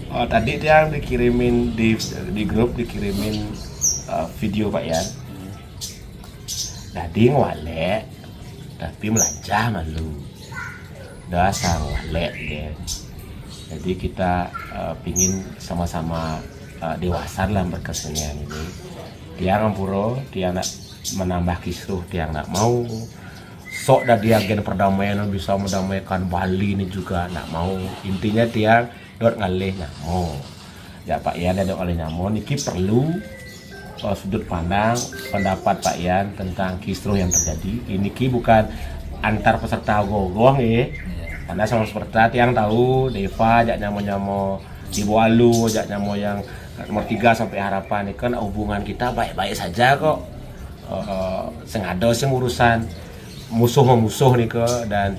Oh tadi tiang dikirimin di grup dikirimin video Pak ya. Tadi ngwalek tapi melajah malu dasar walek dia. Jadi kita pingin sama-sama dewasa dalam berkesenian ini. Dia ngampuro, dia nak menambah kisruh, dia nak mau sok dah dia agen perdamaian bisa mendamaikan Bali ini juga nak mau. Intinya dia dot ngalih nak mau. Ya Pak Yan ada oleh nyamon iki perlu sudut pandang pendapat Pak Yan tentang kisruh yang terjadi. Ini ki bukan antar peserta gogong ya. Karena sama seperti yang tahu Deva ajak nyamo Ibu Alu ajak nyamo yang nomor 3 sampai harapan ini kan hubungan kita baik-baik saja kok. Sengaja sih urusan musuh memusuh nih kok dan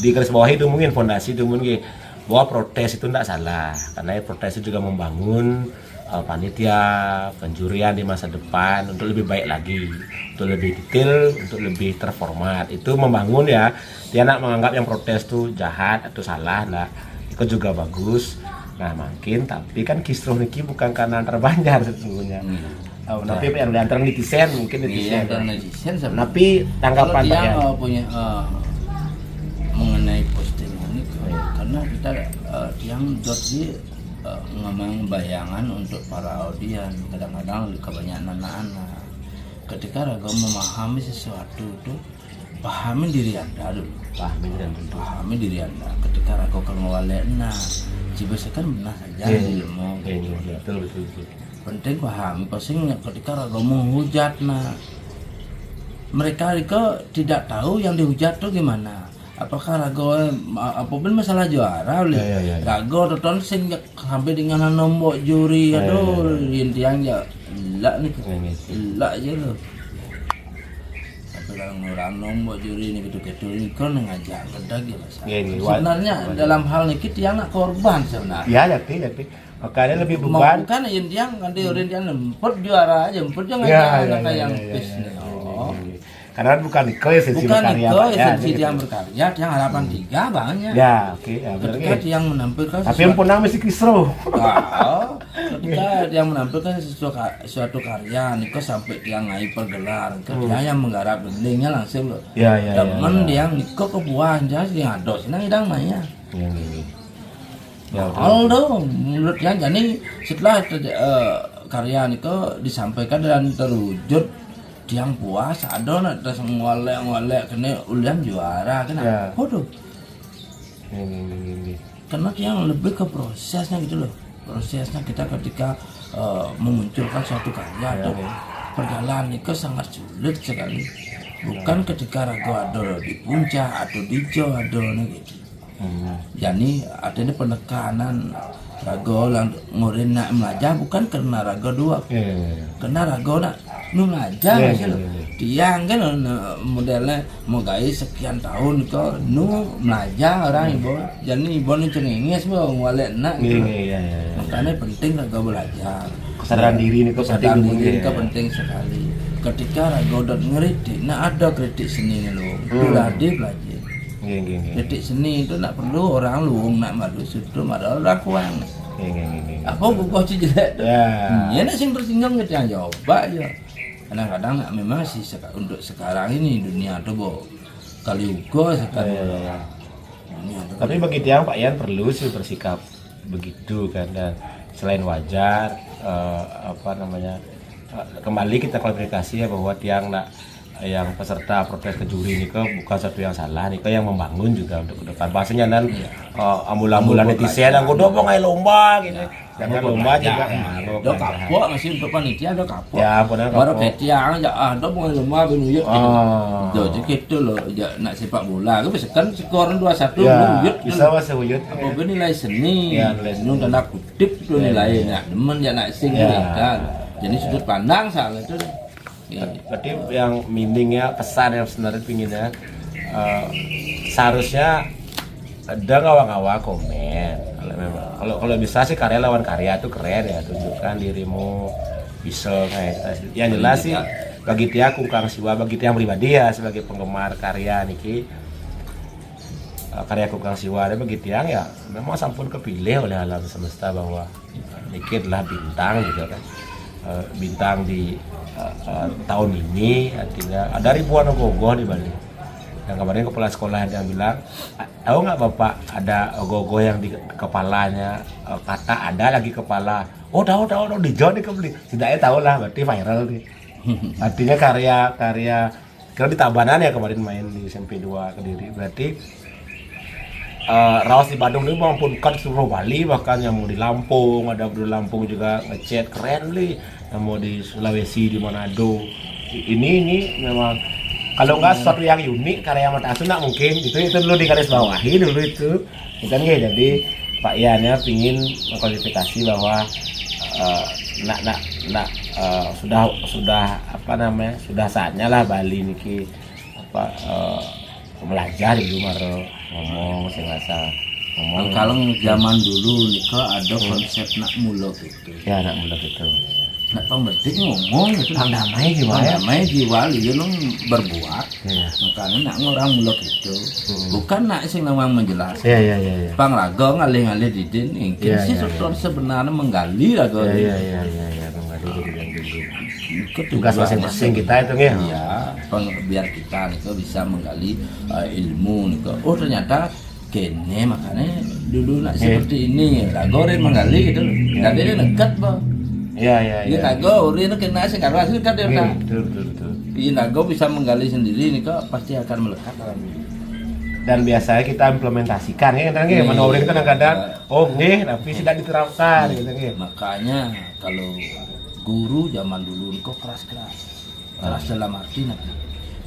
di garis bawah itu mungkin fondasi itu mungkin bahwa protes itu tidak salah karena protes itu juga membangun panitia penjurian di masa depan untuk lebih baik lagi, untuk lebih detail, untuk lebih terformat. Itu membangun ya. Dia nak menganggap yang protes itu jahat atau salah, nah itu juga bagus. Nah makin tapi kan kisruh niki bukan karena antar Banjar sesungguhnya. Tapi yang diantar netizen mungkin netizen. Iya, netizen sebenarnya. Tapi tanggapan Pak Yan punya mengenai postingan ini karena kita yang jadi ngomong bayangan untuk para audiens kadang-kadang kebanyakan anak-anak ketika raga memahami sesuatu itu pahami diri anda dulu pahami diri anda ketika raga kalau walekna cibesekan benar saja ilmu betul. penting pahami pasingnya ketika raga menghujat mereka tidak tahu yang dihujat itu gimana. Apakah rago apapun masalah juara oleh rago tonton sing sampai dengan nombok juri aduh intian ya lah nih lah aja lo sampai orang nombok juri ini gitu ini kan ngajak kedag ya sebenarnya dalam hal ini kita yang nak korban sebenarnya ya jadi makanya lebih beban bukan intian kan dia orang lemput juara aja lemput jangan ngajak yang bisnis. Karena bukan esensi berkarya esensi yang berkarya yang harapan 3 banyak ya oke ya ketika dia yang menampilkan tapi yang punang mesti kisruh ketika dia menampilkan suatu karya niko sampai dia ngai pergelar dia yang menggarap gendingnya langsung loh temen dia niko kebuahan jadi dia ngados senang hidang mainnya Aldo menurut yang jadi setelah karya niko disampaikan dan terwujud tiang puas ada nak terus ngolek kena ulian juara kena waduh karena tiang lebih ke prosesnya gitu loh prosesnya kita ketika memunculkan suatu karya atau perjalanan itu sangat sulit sekali bukan ketika ragu ada di puncak atau di jawa ada gitu jadi adanya penekanan ragu ngurin nak melajah bukan karena ragu dua karena ragu nak nu ngajar tiang kan modelnya mau guys sekian tahun kok nu belajar orang ibu jadi ibu nu cengenges mau walek nak makanya penting raga belajar kesadaran diri ini penting sekali ketika raga udah ngeritik nah ada kritik seni lo udah belajar kritik seni itu nak perlu orang luung nak malu sudah ada orang kuang apa buku sih jelek ya nak sing tersinggung gitu yang coba aja kadang-kadang memang sih untuk sekarang ini dunia tuh kali ugo sekarang tapi bagi tiang Pak Yan perlu sih bersikap begitu kan dan selain wajar kembali kita klarifikasi ya bahwa tiang nak yang peserta protes ke juri ini bukan satu yang salah nih, yang membangun juga untuk ke depan. Bahasanya dan ambulan-ambulan netizen yang gue dong ayo lomba gitu. Jangan lomba juga. Do kapok masih untuk panitia do kapok. Ya, benar baru kapok. ketiang aja do mau lomba benuyut gitu. Do gitu loh, nak sepak bola. Gue bisa kan skor 2-1 benuyut. Bisa mas wujud. Apa nilai seni? Ya, nilai seni. Nun tanda kutip itu nilainya. Demen ya nak sing kan. Jadi sudut pandang salah itu. Berarti yang meaningnya, pesan yang sebenarnya pinginnya seharusnya ada ngawang-ngawang komen. Kalau bisa sih karya lawan karya tuh keren ya, tunjukkan dirimu bisa kayak gitu. Yang jelas sih bagi Tia Kungkang Siwa, bagi Tia pribadi ya sebagai penggemar karya niki karya Kungkang Siwa, dan bagi Tiang ya memang sampun kepilih oleh alam semesta bahwa niki adalah bintang gitu kan. Bintang di tahun ini, artinya ada ribuan ogoh-ogoh di Bali. Yang kemarin kepala sekolah yang bilang, tahu nggak Bapak ada ogoh-ogoh yang di kepalanya kata ada lagi kepala. Oh tahu di John dikebeli. Tidaknya tahu lah, berarti viral nih. Artinya karya kira di Tabanan ya kemarin main di SMP 2 Kediri. Berarti Raos di Bandung ini mampunkan seluruh Bali, bahkan yang mau di Lampung, ada di Lampung juga ngechat keren nih, yang mau di Sulawesi, di Manado. Ini memang kalau nggak sesuatu yang unik karya Mata Asu nggak mungkin itu dulu di garis bawahi dulu itu kan ya. Jadi Pak Iannya pingin mengklarifikasi bahwa sudah apa namanya, sudah saatnya lah Bali niki belajar dulu maro ngomong sehingga ngomong. Kalau zaman dulu nika ada konsep nak mulok itu. Ya nak mulok itu. Nak pembetik ngomong itu Damai jiwa ya. damai jiwa dia nung berbuat. Ya. Makanya nak orang mulok itu bukan nak sing memang menjelas. Ya. Bang Rago ngalih-ngalih didin mungkin Ya, sih ya, sudah sebenarnya menggali Rago. Ya. Menggali yang dulu. Tugas masing-masing kita itu ya. Iya, biar kita itu bisa menggali ilmu nih. Oh ternyata kene makanya dulu nak seperti ini Rago menggali gitu. Dan dia dekat bang. Ya. Dia Rago ini kena sih karena hasil kan dia tak. Betul. Ini Rago bisa menggali sendiri nih kok pasti akan melekat dalam diri. Dan biasanya kita implementasikan ya kan ya, menurut kita kadang-kadang tapi tidak diterapkan gitu ya. Makanya kalau guru zaman dulu nih kok keras dalam arti nanti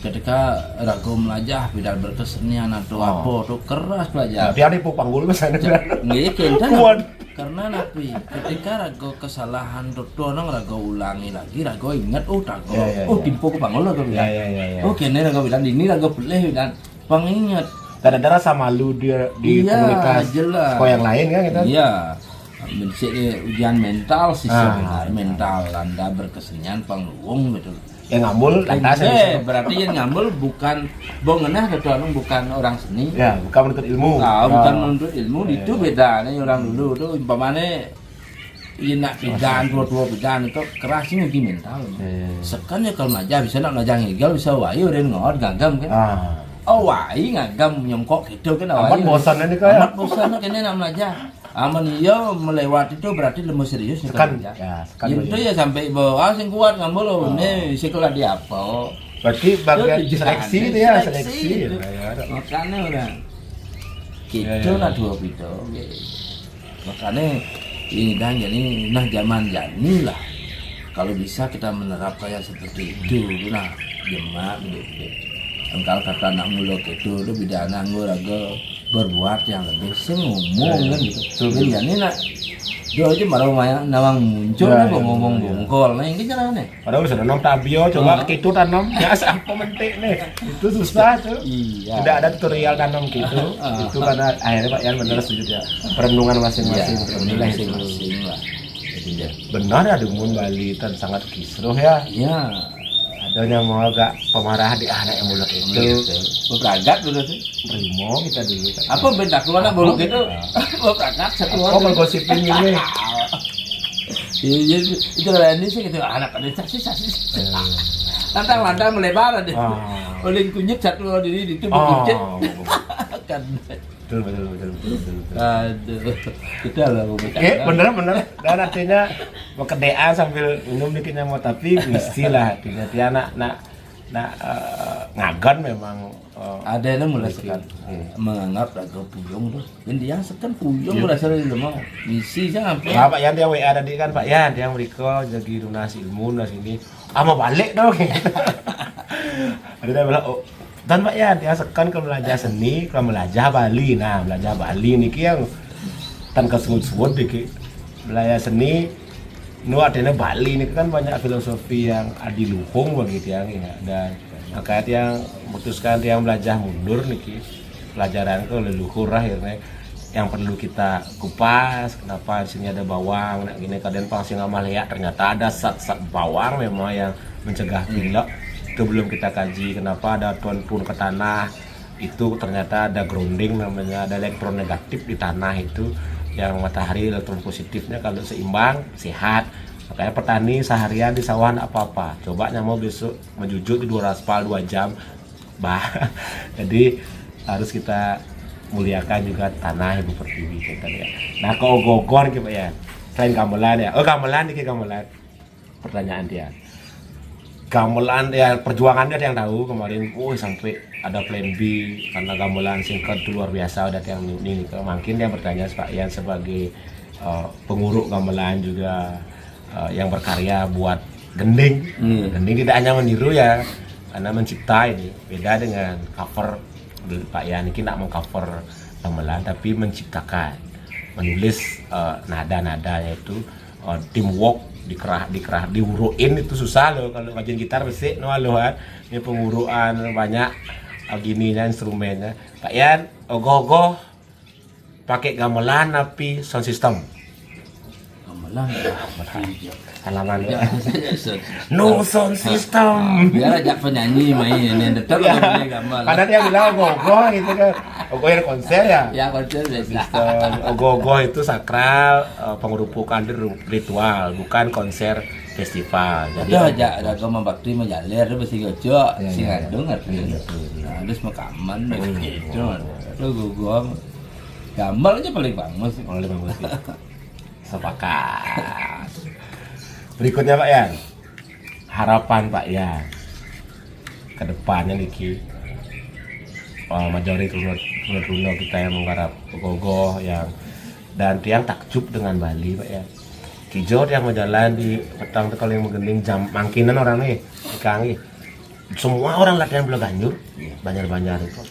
ketika Rago melajah bidang berkesenian atau apa tuh keras belajar. Dia di panggul sana. Nggih kenta. Kuat. Karena napi ketika Rago kesalahan tuh orang Rago ulangi lagi Rago ingat Rago timpo ke panggul Rago bilang. Ya. Kene Rago bilang ini Rago boleh bilang pengingat. Kadang-kadang rasa malu dia di komunikasi jelas. Kok yang lain kan gitu. Iya. Mencik ujian mental sih sebenarnya mental Anda berkesenian pangluung betul. Yang ngambul lantas Berarti yang ngambul bukan bongenah atau bukan orang seni. Ya, bukan menuntut ilmu. Bukan menuntut ilmu itu beda nih orang dulu tuh umpamane nak pidan tua pidan itu keras sih nguji mental. Sekarang ya kalau belajar bisa nak belajar ngegal bisa wayu dan ngor gagam kan. Wai ngagam nyongkok gitu kan amat bosan ini kayak. Amat bosan kayaknya nak belajar. Aman iya melewati itu berarti lebih serius sekan itu ya sampai bawa sing kuat ngambul loh ini sekolah di apa berarti bagian seleksi itu ya seleksi makanya udah gitu lah dua itu makanya ini dan jadi nah zaman jani lah kalau bisa kita menerapkan yang seperti itu nah jemaah engkau kata anak mulok itu bidana Rago berbuat yang lebih ngomong kan gitu. Jadi ini nak dia aja baru nawang muncul ngomong bongkol. Nah ini caranya. Padahal sudah nanam tabio coba gitu tanam ya apa mentik nih. Itu susah tuh. Iya. Tidak ada tutorial tanam gitu. Itu karena akhirnya Pak Yan benar setuju ya. Perenungan masing-masing masing-masing lah. Jadi benar ya Dumun Bali dan sangat kisruh ya. Iya. Adanya mau agak pemarah di anak yang muluk itu. Beragak dulu tuh. Primo kita dulu. Apa beda keluar nak muluk itu? Beragak satu orang. Oh menggosipin ini. Iya itu lain sih gitu anak ada saksi. Lantang melebar ada. Oleh kunyit satu diri itu kunyit. Kan. Betul. Aduh, kita lah bener. Dan artinya mau kedean sambil minum dikitnya mau tapi mesti lah artinya dia nak Nah, ngagan memang Ada yang mulai sekan Iya. menganggap lagu puyung tuh. Dan dia sekan puyung berasal dari lemah. Misi jangan Nah, Pak Yan dia WA tadi kan Pak Yan dia mereka jadi lunas ilmu lunas ini mau balik dong gitu. Ada dia bilang oh, dan Pak Yan dia sekan ke belajar seni ke belajar Bali. Nah belajar Bali niki yang tan kesebut-sebut diki belajar seni nu artinya Bali ini kan banyak filosofi yang adiluhung begitu yang ya dan makanya yang memutuskan yang belajar mundur niki pelajaran ke leluhur akhirnya yang perlu kita kupas kenapa di sini ada bawang nah gini kadang pasti ngamal ya ternyata ada zat-zat bawang memang yang mencegah pilek itu belum kita kaji kenapa ada tuan-tuan ke tanah itu ternyata ada grounding namanya ada elektron negatif di tanah itu yang matahari elektron positifnya kalau seimbang sehat makanya petani seharian di sawah apa-apa coba mau besok menjujur di 2 aspal 2 jam jadi harus kita muliakan juga tanah Ibu Pertiwi gitu ya. Nah ke Ogogor gitu ya selain gamelan ya gamelan ini gamelan pertanyaan dia gamelan ya perjuangannya ada yang tahu kemarin sampai ada plan B karena gamelan singkat itu luar biasa ada yang ini mungkin dia bertanya Pak Yan sebagai penguruk gamelan juga yang berkarya buat gending gending tidak hanya meniru ya karena mencipta ini beda dengan cover Pak Yan ini tidak mengcover gamelan tapi menciptakan menulis nada-nadanya itu teamwork dikerah diuruin itu susah loh kalau kajian gitar besi kan ini penguruan banyak gininya instrumennya Pak Yan ogoh-ogoh pakai gamelan tapi sound system gamelan halaman no sound system biar ajak penyanyi main yang tetap boleh gamelan karena dia bilang ogoh-ogoh gitu kan ogoh yang konser ya konser biasa ogoh-ogoh itu sakral pengerupukan ritual bukan konser festival jadi ajak ada gama bakti mengalir itu besi gojo sing ngandung ngerti nah terus makaman gitu lu gua gambar aja paling bagus sepakat berikutnya Pak Yan harapan Pak Yan ke depannya niki majority tunur kita yang menggarap ogoh yang dan tiang takjub dengan Bali Pak Yan Kijor yang berjalan di petang kalau yang menggending jam mangkinan orang nih ikangi semua orang latihan bola ganjur banyak itu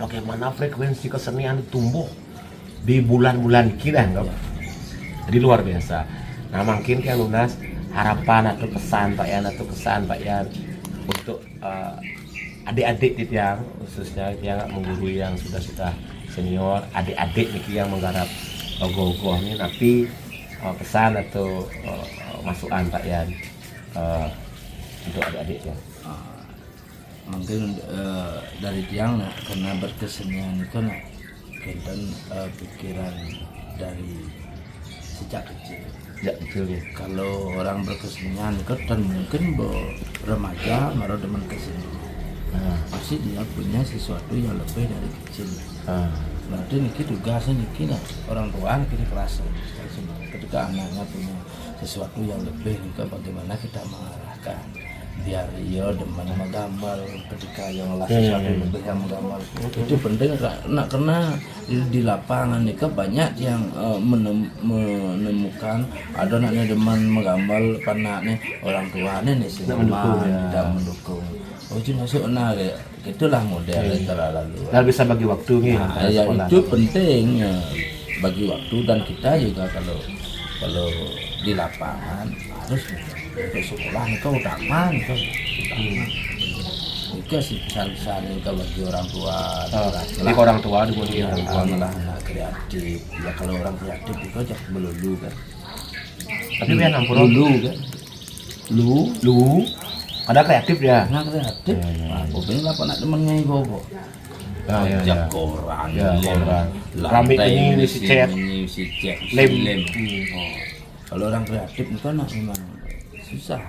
bagaimana frekuensi kesenian tumbuh di bulan-bulan kita enggak jadi luar biasa nah mungkin kan lunas harapan atau pesan Pak Yan untuk adik-adik di tiang khususnya yang menggurui yang sudah senior adik-adik nih yang menggarap ogoh-ogoh ini tapi pesan atau masukan Pak Yan untuk adik-adiknya mungkin dari tiang karena berkesenian itu kan pikiran dari sejak kecil ya. Kalau orang berkesenian itu dan mungkin remaja baru demen kesenian pasti dia punya sesuatu yang lebih dari kecil berarti niki tugasnya niki lah orang tua niki kerasa ketika anaknya punya sesuatu yang lebih niki bagaimana kita mengarahkan biar dia demen menggambar ketika yang sesuatu lebih yang menggambar itu penting karena di lapangan niki banyak yang menemukan ada anaknya demen menggambar panaknya orang tuanya nih tidak mendukung itu masuk itulah model lalu dan bisa bagi waktu nih ya itu penting ya, bagi waktu dan kita juga kalau di lapangan harus ke sekolah itu utama itu sih pesan-pesan itu bagi orang tua jadi orang tua dulu malah kreatif ya kalau orang kreatif itu aja melulu kan tapi yang ampun lu kan lu ada kreatif ya nah kreatif aku pengen apa nak temennya ibu ya koran keramik ini si cat lem kalau orang kreatif itu kan memang susah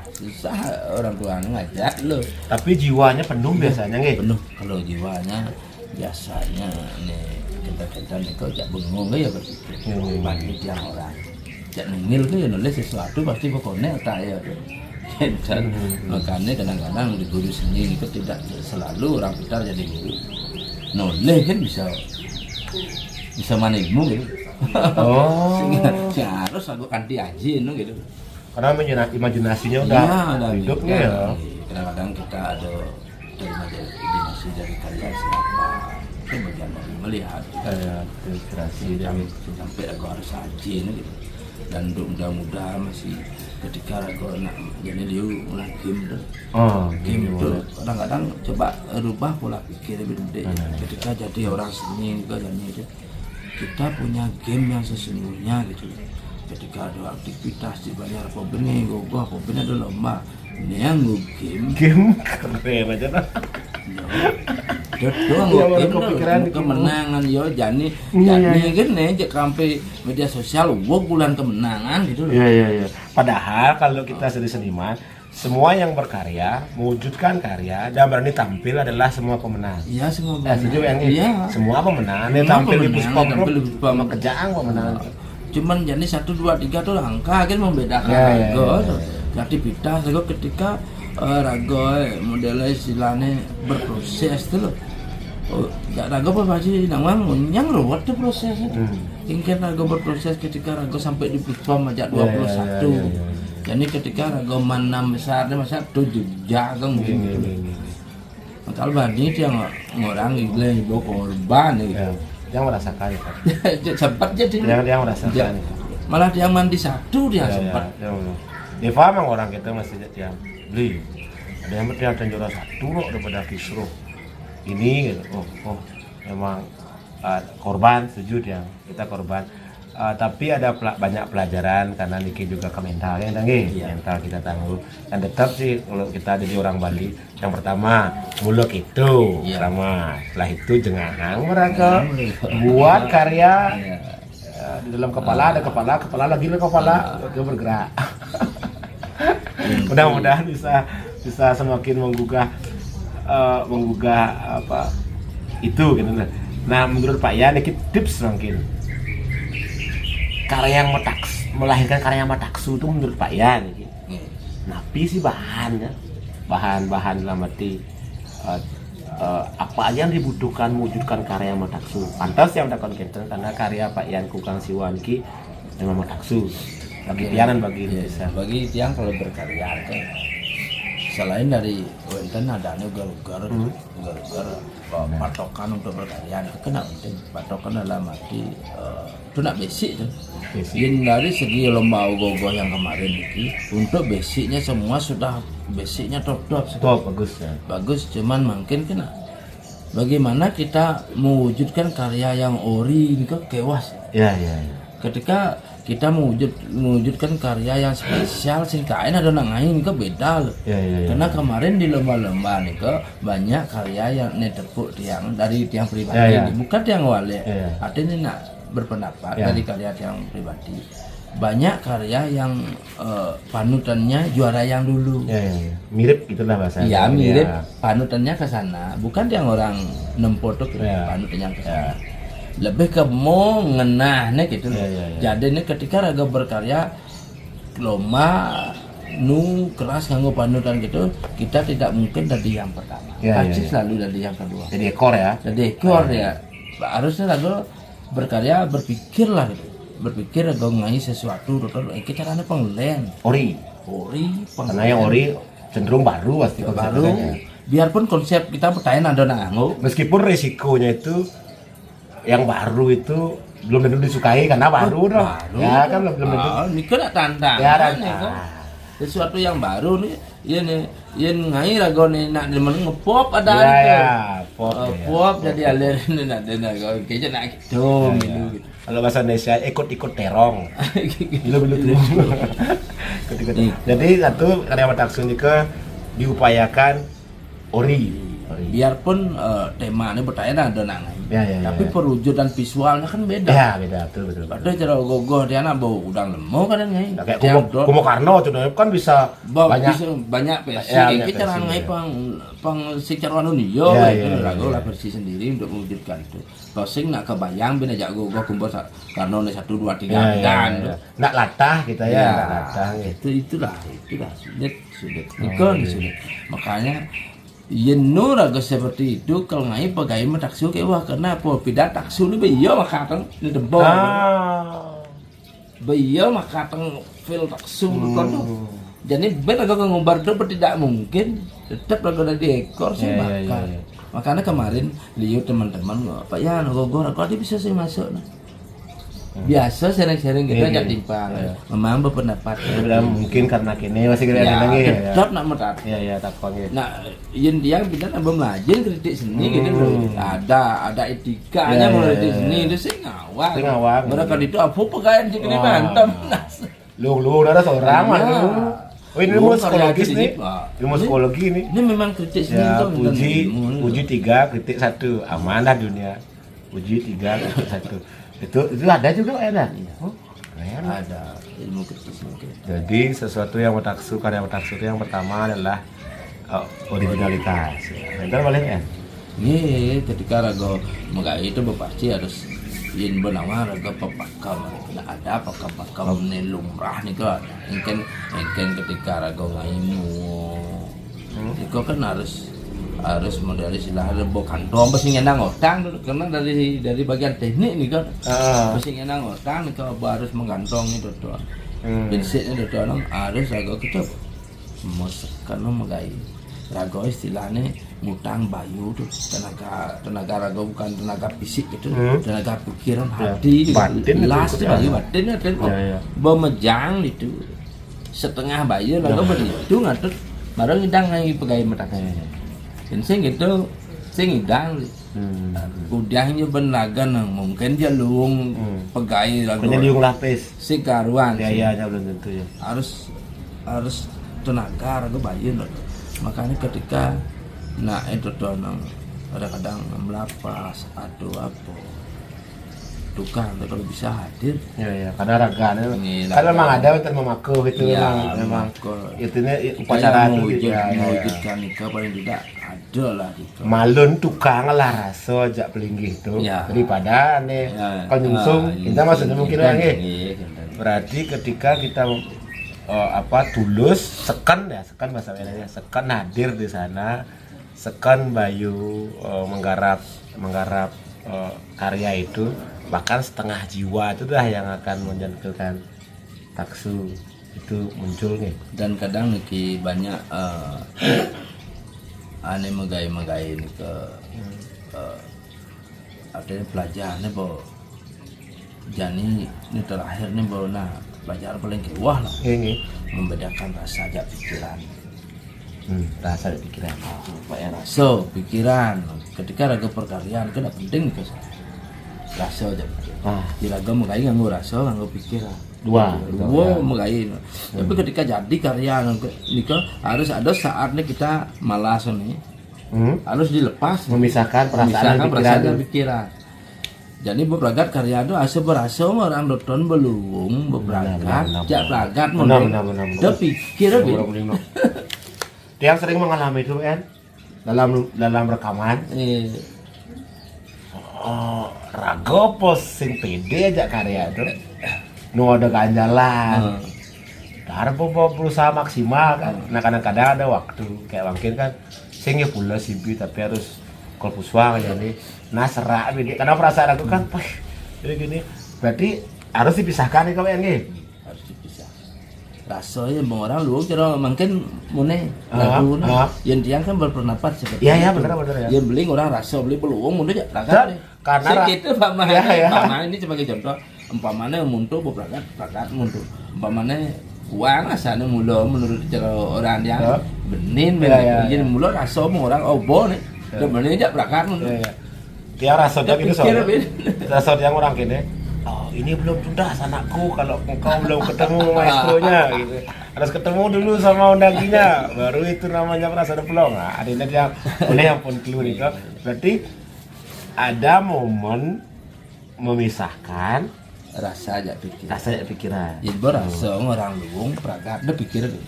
orang tuanya ngajak lo tapi jiwanya penuh biasanya nggih penuh kalau jiwanya biasanya nih kita itu ajak bengong ya berpikir bagi tiang orang jak nengil tuh ya nulis sesuatu pasti pokoknya tak ya Dan makanya kadang-kadang di guru seni itu tidak selalu orang pintar jadi guru. Noleh kan bisa manimu gitu. Oh. Sehingga harus aku kanti aja gitu. Karena imajinasinya udah hidupnya ya. Kadang-kadang kita ada imajinasi dari karya siapa, itu bagian dari melihat Kayak inspirasi dari sampai aku harus aja gitu. Dan mudah-mudahan masih ketika aku nak jadi liu mulai game tuh. Game itu kadang-kadang coba rubah pola pikir lebih gede. Ketika jadi orang seni juga jadi kita punya game yang sesungguhnya gitu. Ketika ada aktivitas di banyak apa benih, gogoh apa benih ada lomba, ini yang game keren aja nah. Doang game kemenangan yo jani gini aja sampai media sosial bulan kemenangan gitu loh. Iya. Padahal kalau kita jadi seniman, semua yang berkarya, mewujudkan karya dan berani tampil adalah semua pemenang. Iya semua Setuju yang ini. Iya. Semua pemenang. Dia Semua tampil di pemenang, Puspom tampil di Puspom. kerjaan pemenang. Cuman jadi 1, 2, 3 tuh angka kan membedakan Ya. rago. Aktivitas rago ketika rago modelnya istilahnya berproses tuh loh. Rago pasti namanya yang ruwet tuh prosesnya. Mungkin rago berproses ketika rago sampai di Puspom aja 21. Jadi ketika rago manam besar masa 7 jagung mungkin gitu. Kalau bani dia ngorang gila ibu korban gitu. Yang merasakan itu. Sempat jadi. Yang merasakan itu. Malah dia mandi 1 dia sempat. Deva emang orang kita masih yang beli. Ada yang berarti ada juara 1 loh daripada kisruh. Ini gitu. Oh, memang korban, setuju dia. Kita korban. Tapi ada banyak pelajaran karena Niki juga ke mental ya, mental kita tangguh. Dan tetap sih kalau kita jadi orang Bali, yang pertama muluk itu, pertama. Setelah itu jengangang mereka buat karya di dalam kepala ada kepala lagi ada kepala itu bergerak. Mudah-mudahan bisa semakin menggugah apa itu gitu. Nah menurut Pak Yan, Niki tips mungkin. Karya yang melahirkan karya yang mataksu itu menurut Pak Yan gitu. Napi sih bahannya, bahan dalam arti apa aja yang dibutuhkan mewujudkan karya yang mataksu. Pantas yang udah konten karena karya Pak Yan Kukang Siwan ki memang mataksu. Bagi Tianan bagi Indonesia. Bagi tiang kalau berkarya kan selain dari wenten adanya gar-gar patokan untuk berkarya itu kena penting. Patokan dalam arti itu nak basic tuh. Dari segi lomba gogoh yang kemarin ini untuk basicnya semua sudah basicnya top bagus ya. Bagus cuman mungkin kena bagaimana kita mewujudkan karya yang ori ini kok kewas. Ya. Ketika kita mewujudkan karya yang spesial sing kain ada nangain ke beda loh. Karena kemarin di lomba-lomba nih ke banyak karya yang netepuk dari tiang pribadi, bukan tiang wale. Artinya nak berpendapat dari karya tiang pribadi. Banyak karya yang panutannya juara yang dulu. Mirip itulah bahasanya. Iya mirip panutannya ke sana, bukan tiang orang nempotok panutannya ke sana. Lebih ke mau ngenahnya gitu loh. Jadi ini ketika raga berkarya lomba nu keras nganggo panutan gitu, kita tidak mungkin dari yang pertama. Pasti selalu dari yang kedua. Jadi ekor ya. Jadi ekor ya. Harusnya raga berkarya berpikirlah gitu. Berpikir raga ngai sesuatu total kita caranya penglen. Ori Karena yang ori cenderung baru pasti baru. Biarpun konsep kita pertanyaan ada nganggo. Meskipun resikonya itu yang baru itu belum tentu disukai karena baru dong. Ya kan belum tentu. Ini kan tantangan kan. Sesuatu yang baru nih, ini ngai rago nih nak ngepop ada pop jadi alirin nak kayaknya nak gitu. Kalau bahasa Indonesia ikut terong. Jadi satu karya mataksu ini diupayakan ori. Biarpun tema ini bertanya ada nang Tapi perwujudan visualnya kan beda. Ya, beda, betul. Ada cara gogoh dia nak bau udang lemo kan ngai. Nah, kayak Kumo Karno tuh kan bisa banyak versi. Ya, Kita cara ngai pang secara anu yo lagu lah versi sendiri untuk mewujudkan itu. Tosing nak kebayang bin aja gogoh kumpul Karno 1 2 3 dan nak latah kita nak latah. Itulah sulit. Ikon sulit. Makanya Yenur agak seperti itu kalau ngai pegawai taksu kayak wah karena apa pidat taksu ni beyo makatang ni dembong. Beyo makatang fil taksu kan tu. Jadi ben agak ngumbar tu tidak mungkin tetap agak ada ekor sih makan. Makanya kemarin lihat teman-teman Pak ya nogor dia bisa sih masuk. Biasa sering-sering kita ajak timpang, memang berpendapat. Mungkin karena kini masih kira lagi ya. Tetap nak merat. Ya takon ya. Nah, yang dia bilang abang ngajin kritik seni gitu loh. Ada etikanya mulai kritik seni itu sih ngawang. Mereka itu apa pegawai jadi kena berantem. Lu ada seorang mah lu. Oh ini ilmu psikologis nih. Ilmu psikologi nih. Ini memang kritik seni itu. Puji 3 kritik 1 aman dah dunia. Puji 3 kritik 1. Itu ada juga ada. Oh, ada ilmu kritik. Jadi sesuatu yang bertaksu karya bertaksu itu yang pertama adalah originalitas. Bentar balik ya. Nih ketika rago mengai itu pasti harus yin benawa rago pepakam. Nah ada pakam nih lumrah nih kok. Mungkin ketika rago ngaimu, itu kan harus modal istilah rebo kantong pasti ngenang otang karena dari bagian teknik nih kan pasti ngenang otang nih kalau harus menggantong itu tuh bensinnya itu orang harus agak kita memasukkan mengai rago istilahnya ngutang bayu tuh tenaga rago bukan tenaga fisik itu tenaga pikiran hati last batin bermejang itu setengah bayu rago begitu ngatur baru ngidang lagi pegawai metaknya. Dan sing idang udahnya benagan mungkin dia luung pegai lagu liung lapis si karuan ya belum tentu ya harus tenaga ragu bayin makanya ketika itu donang kadang-kadang melapas atau apa tukang kalau bisa hadir ya karena raganya kan memang ada yang memaku itu memang itunya upacara itu mewujudkan nikah paling tidak ada lah gitu. Malun tukang lah rasa ajak pelinggih itu daripada nih konsumsum kita maksudnya mungkin lagi berarti ketika kita tulus sekan bahasa Medannya sekan hadir di sana sekan bayu menggarap karya itu bahkan setengah jiwa itu dah yang akan menjadikan taksu itu muncul nih dan kadang nih banyak aneh megai ini ke artinya pelajarannya bahwa jani ini terakhir nih bahwa pelajaran paling kewah lah membedakan rasa aja pikiran rasa dan pikiran rasa pikiran ketika raga perkaryaan kan penting ke rasa aja di raga megai nganggo rasa nganggo pikiran dua megai tapi ketika jadi karya nikah harus ada saatnya kita malas nih harus dilepas memisahkan perasaan dan pikiran jadi beberapa karya itu asal berasa orang doton belum beberapa jak peragat udah pikir yang sering mengalami itu kan dalam rekaman rago posing pede aja karya itu ada ganjalan berusaha maksimal kan nah kadang-kadang ada waktu kayak mungkin kan sing ya pula simpi tapi harus kolpuswang jadi serak beda karena perasaan aku kan jadi gini berarti harus dipisahkan nih kalian nih harus dipisah rasanya orang lu kira mungkin mune lagu yang dia kan berpendapat seperti iya benar ya yang beli orang rasa beli peluang mudah karena kita paman ini sebagai contoh umpamanya muntuh beberapa muntuh umpamanya uang asalnya mula menurut cara orang yang benin jadi mula rasa orang obo nih benin aja berangkat muntuh dia rasa dia gitu soalnya rasa dia orang gini ini belum tuntas anakku kalau engkau belum ketemu maestronya gitu harus ketemu dulu sama undanginya baru itu namanya perasaan pelong adanya dia boleh yang pun keluar itu berarti ada momen memisahkan rasa aja pikir. rasa dan pikiran. Ilmu rasa orang luwung pragat dia pikir deh.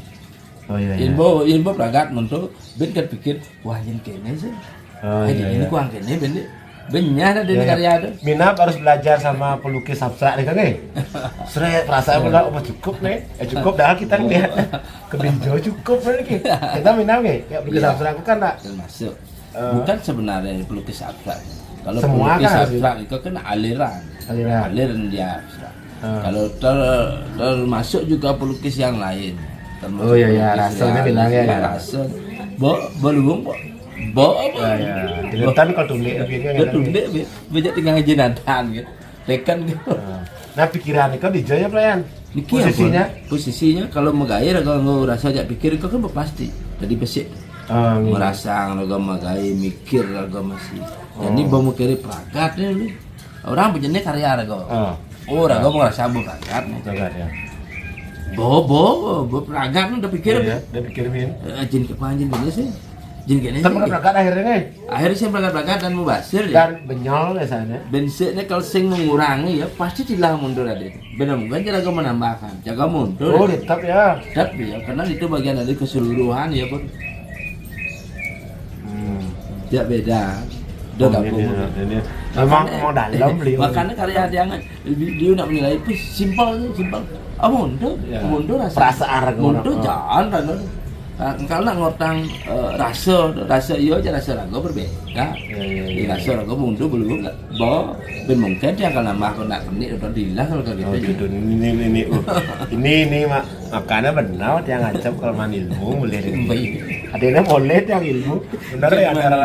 Oh iya. Iya. Ilmu pragat mentu ben kan pikir wah yen kene sih. Oh iya. Ini kuang kene ben benya ada di Iya, iya. karya ada. Minap harus belajar sama pelukis abstrak nih kan nih. Seret perasaan pula oh cukup nih. Cukup dah kita lihat ke Binjo cukup nih. Kita minap nih. Kayak pelukis Iya. abstrak itu kan nak Termasuk bukan sebenarnya pelukis abstrak. Kalau Semua pelukis kan abstrak itu kan aliran dia abstrak. Kalau termasuk juga pelukis yang lain. Termasuk Oh iya, iya, pelukis rasanya realis, bilangnya ya. Rasa, belum apa? ya. Diletan kalau tulik lebih kan. Dia tulik, banyak tinggal ngaji nantan gitu. Tekan gitu. Nah pikiran itu di jaya pelayan. Niki posisinya kalau mengair kalau rasa aja pikir itu kan pasti jadi besi. Merasa lagu magai mikir lagu masih. Jadi bawa mikir pragat nih. Orang punya karya lagu. Oh lagu merasa pragat nih. Jangan ya. Bo pragat nih udah pikir. Udah pikirin. Jin kepanjin gini sih. Jin gini. Tapi berangkat akhirnya nih. Akhirnya saya pragat dan mubasir ya. Dan benyol ya sana. Bensinnya kalau sing mengurangi ya pasti tidak mundur ada itu. Benar bukan jaga menambahkan, jaga mundur. Oh tetap ya. Tapi ya karena itu bagian dari keseluruhan ya pun. Ya beda. Udah gabung. Memang dalam beliau. Makanya karya dia nak menilai itu simpel. Mundur Perasaan mundur jangan kan. Kalau nak ngotang rasa iya aja rasa raga berbeda. Iya. Rasa raga mundur belum enggak. Ben mungkin dia akan nambah kena kenik atau dilah kalau kayak Oh gitu. gitu. Ini makanya benar yang ngancam kalau man ilmu boleh adanya boleh yang ilmu benar ya antara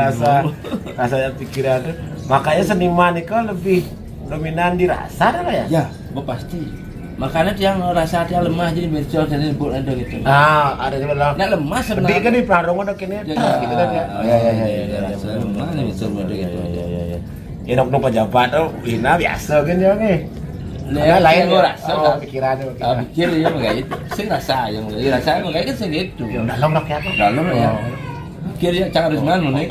rasa pikiran itu. Makanya seniman itu lebih dominan di rasa dah ya. Ya, pasti. Makanya dia rasa dia lemah jadi bercol jadi lembut ada gitu. Ada di belakang. Nak lemah sebenarnya. Tapi kan di Pradong ada kini gitu kan ya. Ya. Rasa lemah nih bercol ada gitu. Ya. Ya nok pejabat tuh hina biasa kan ya nih. Ada lain ya. rasa Pikiran. pikir ya enggak itu. Sing rasa yang rasa enggak kan sing gitu. Dalam nok ya. Dalam ya. Pikir ya cara Rusman nih.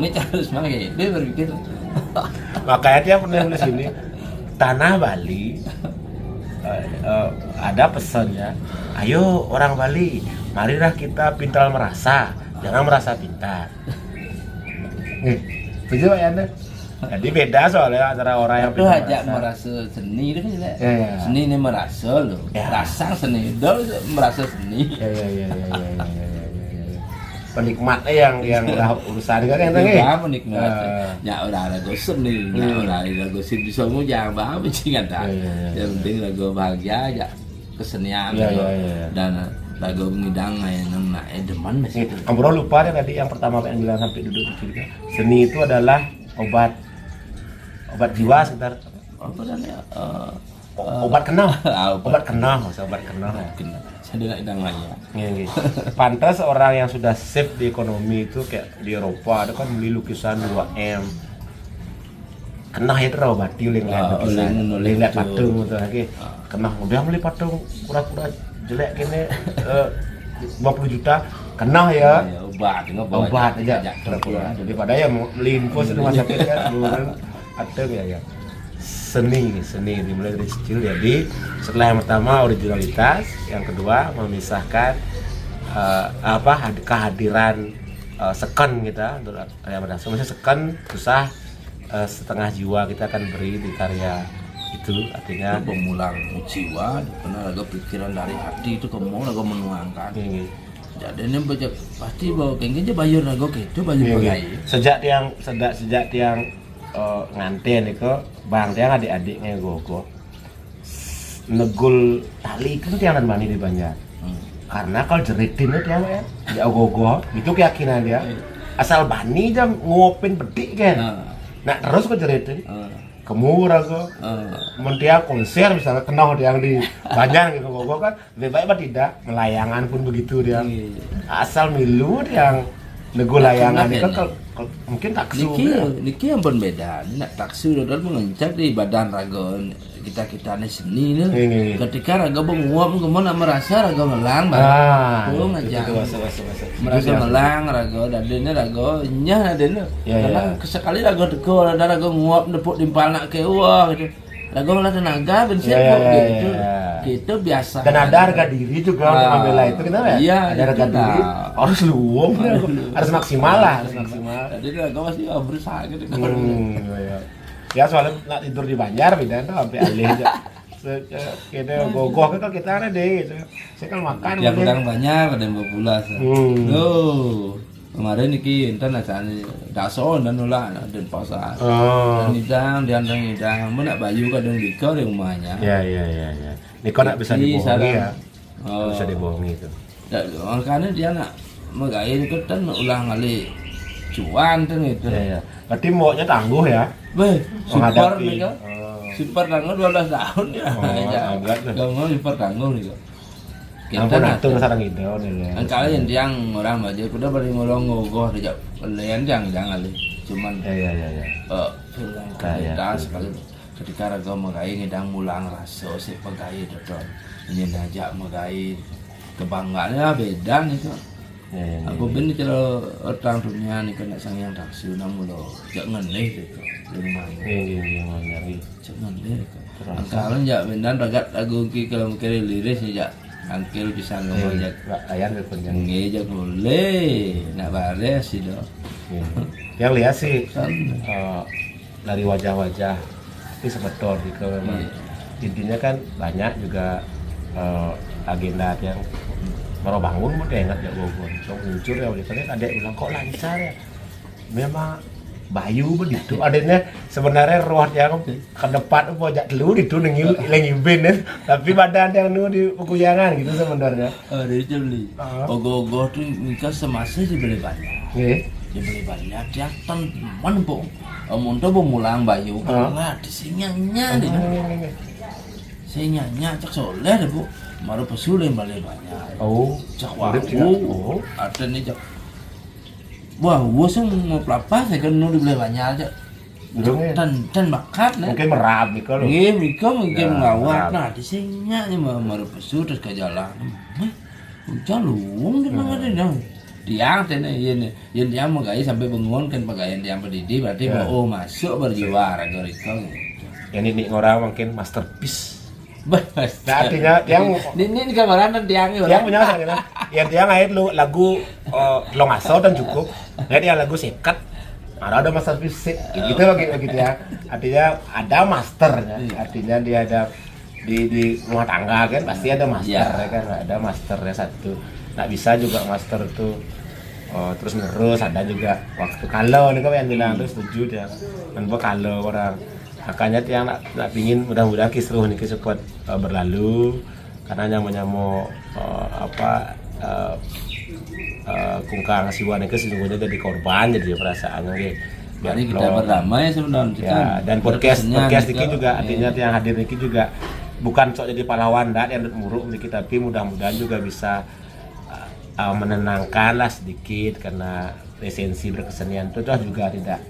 Nih cara Rusman kayak dia berpikir. Makanya dia pernah nulis ini Tanah Bali ada pesan ya. Ayo orang Bali, marilah kita pintar merasa, jangan merasa pintar. Betul Pak Yanda? Jadi beda soalnya antara orang yang itu aja merasa seni itu kan ya. Seni ini merasa loh. Ya. Rasa seni itu merasa seni. Ya. Penikmatnya yang urusan kan yang tadi. Ya penikmat. Ya udah ada gosip nih. Ya udah ada gosip di semua jangan bahas cingan dah. Yang penting lagu bahagia aja kesenian dan lagu ngidang yang nak edeman masih itu. Kamu lupa ya tadi yang pertama yang bilang sampai duduk kecil. Seni itu adalah obat jiwa sekitar Apa namanya? obat kenal. Obat kenal. Saya tidak namanya. Iya. Pantas orang yang sudah safe di ekonomi itu kayak di Eropa ada kan beli lukisan 2M. Kenah itu obati oleh ngeliat lukisan, oleh ngeliat patung gitu lagi. Kenah udah beli patung kura-kura jelek gini 50 juta. Kenah ya. Obat aja. Kura-kura. Daripada ya mau beli info di rumah sakit kan bukan patung ya. Seni dimulai dari kecil. Jadi setelah yang pertama originalitas, yang kedua memisahkan kehadiran seken kita untuk karya berdasar. Maksudnya seken susah, setengah jiwa kita akan beri di karya itu, artinya pemulang jiwa karena lagu pikiran dari hati itu kamu lagu menuangkan. Jadi ini baca pasti bawa kayaknya bayar lagu gitu bayar pakai. Sejak tiang nganten itu bang tiang adik-adiknya gogo negul tali kan tiang dan mani di Banjar. Karena kalau jeritin itu tiang ya di gogo itu keyakinan dia asal bani jam ngopin bedik kan. Nah terus kok jeritin kemurah kok mentia konser misalnya kenal yang di Banjar gitu gogo kan lebih baik apa tidak melayangan pun begitu dia asal milu yang negul layangan itu kan mungkin taksu Niki yang berbeda. Nak taksu dan mengencak di badan raga kita nih seni nih. Iya. Ketika raga menguap kemudian merasa raga melang tuh ngajak merasa melang raga dadene raga nyah dadene karena sekali raga teko ada raga nguap nepuk timpal nak kewa gitu raga malah tenaga bensin gitu gitu biasa dan ada harga diri juga untuk membela itu kenapa ya? Iya, ada harga diri harus luwung harus maksimal lah harus maksimal jadi raga pasti berusaha gitu iya. Ya soalnya nak tidur di Banjar beda tuh sampai alih aja kita gogoh kan kita ada deh gitu. Saya kan makan yang kurang banyak ada yang berpulas kemarin niki enten asane daso dan nolak dan pasar dan hidang mana bayu kadang diko di rumahnya ya ini kok nak bisa dibohongi ya bisa dibohongi itu makanya dia nak megain itu kan ulang kali cuan kan gitu ya berarti maunya tangguh ya weh super nih kan super tangguh 12 tahun ya kamu super tangguh nih kan kita natur sarang itu kan kalian yang orang aja udah beri ngolong ngogoh dijak kalian yang kali cuman ya kita sekali ketika raga megai ngedang mulang rasa si pegai dodon ingin ajak megai kebanggaannya beda nih kan aku bener kalau orang dunia nih kena sang yang taksu namun lo jangan nih gitu rumahnya nyari jangan nih angkalan ya benar ragat aku kalau mikir liris ya angkel bisa ngomong ya ayam berpenjang ngejak boleh nak bare sih do yang lihat sih dari wajah-wajah itu sebetul gitu memang intinya kan banyak juga agenda yang baru bangun mau ingat ya Bogor so muncul ya kan ada bilang kok lancar ya memang bayu begitu adanya sebenarnya ruang yang ke depan pojok dulu itu ngibin kan tapi badan yang nu di pekuyangan gitu sebenarnya dari beli ogo-ogo tuh nikah semasa dibeli banyak dibeli banyak dia teman bu muntah mulang bayu karena di sinyannya di sinyannya cak soleh deh bu maru pesulih balik banyak cak wahu ada nih cak wah sih mau pelapa saya kan nulis beli banyak aja dan bakat nih mungkin merab nih kalau mungkin ngawat nah di sini maru pesul terus ke jalan hujan luung di mana ada tiang ini yang tiang mau gaya sampai bangun kan pegawai tiang berdiri berarti mau masuk berjiwa raga riko ini orang mungkin masterpiece nah, artinya yang ini gambaran tiang punya sana yang tiang air lagu lo ngaso dan cukup dia lagu sekat ada masterpiece gitu begitu ya artinya ada masternya artinya dia ada di rumah tangga kan pasti ada master ya kan ada masternya satu nggak bisa juga master itu terus menerus ada juga waktu kalau nih yang bilang terus setuju dia menurut kalau orang makanya yang nak pingin mudah-mudahan kisruh nih cepat berlalu karena nyamu kungkang siwa nih sesungguhnya jadi korban jadi perasaannya gitu biar kita berdamai sebenarnya ya, dan podcast ini juga artinya yang hadir ini juga bukan sok jadi pahlawan dan yang muruk nih tapi mudah-mudahan juga bisa menenangkan lah sedikit karena esensi berkesenian itu juga tidak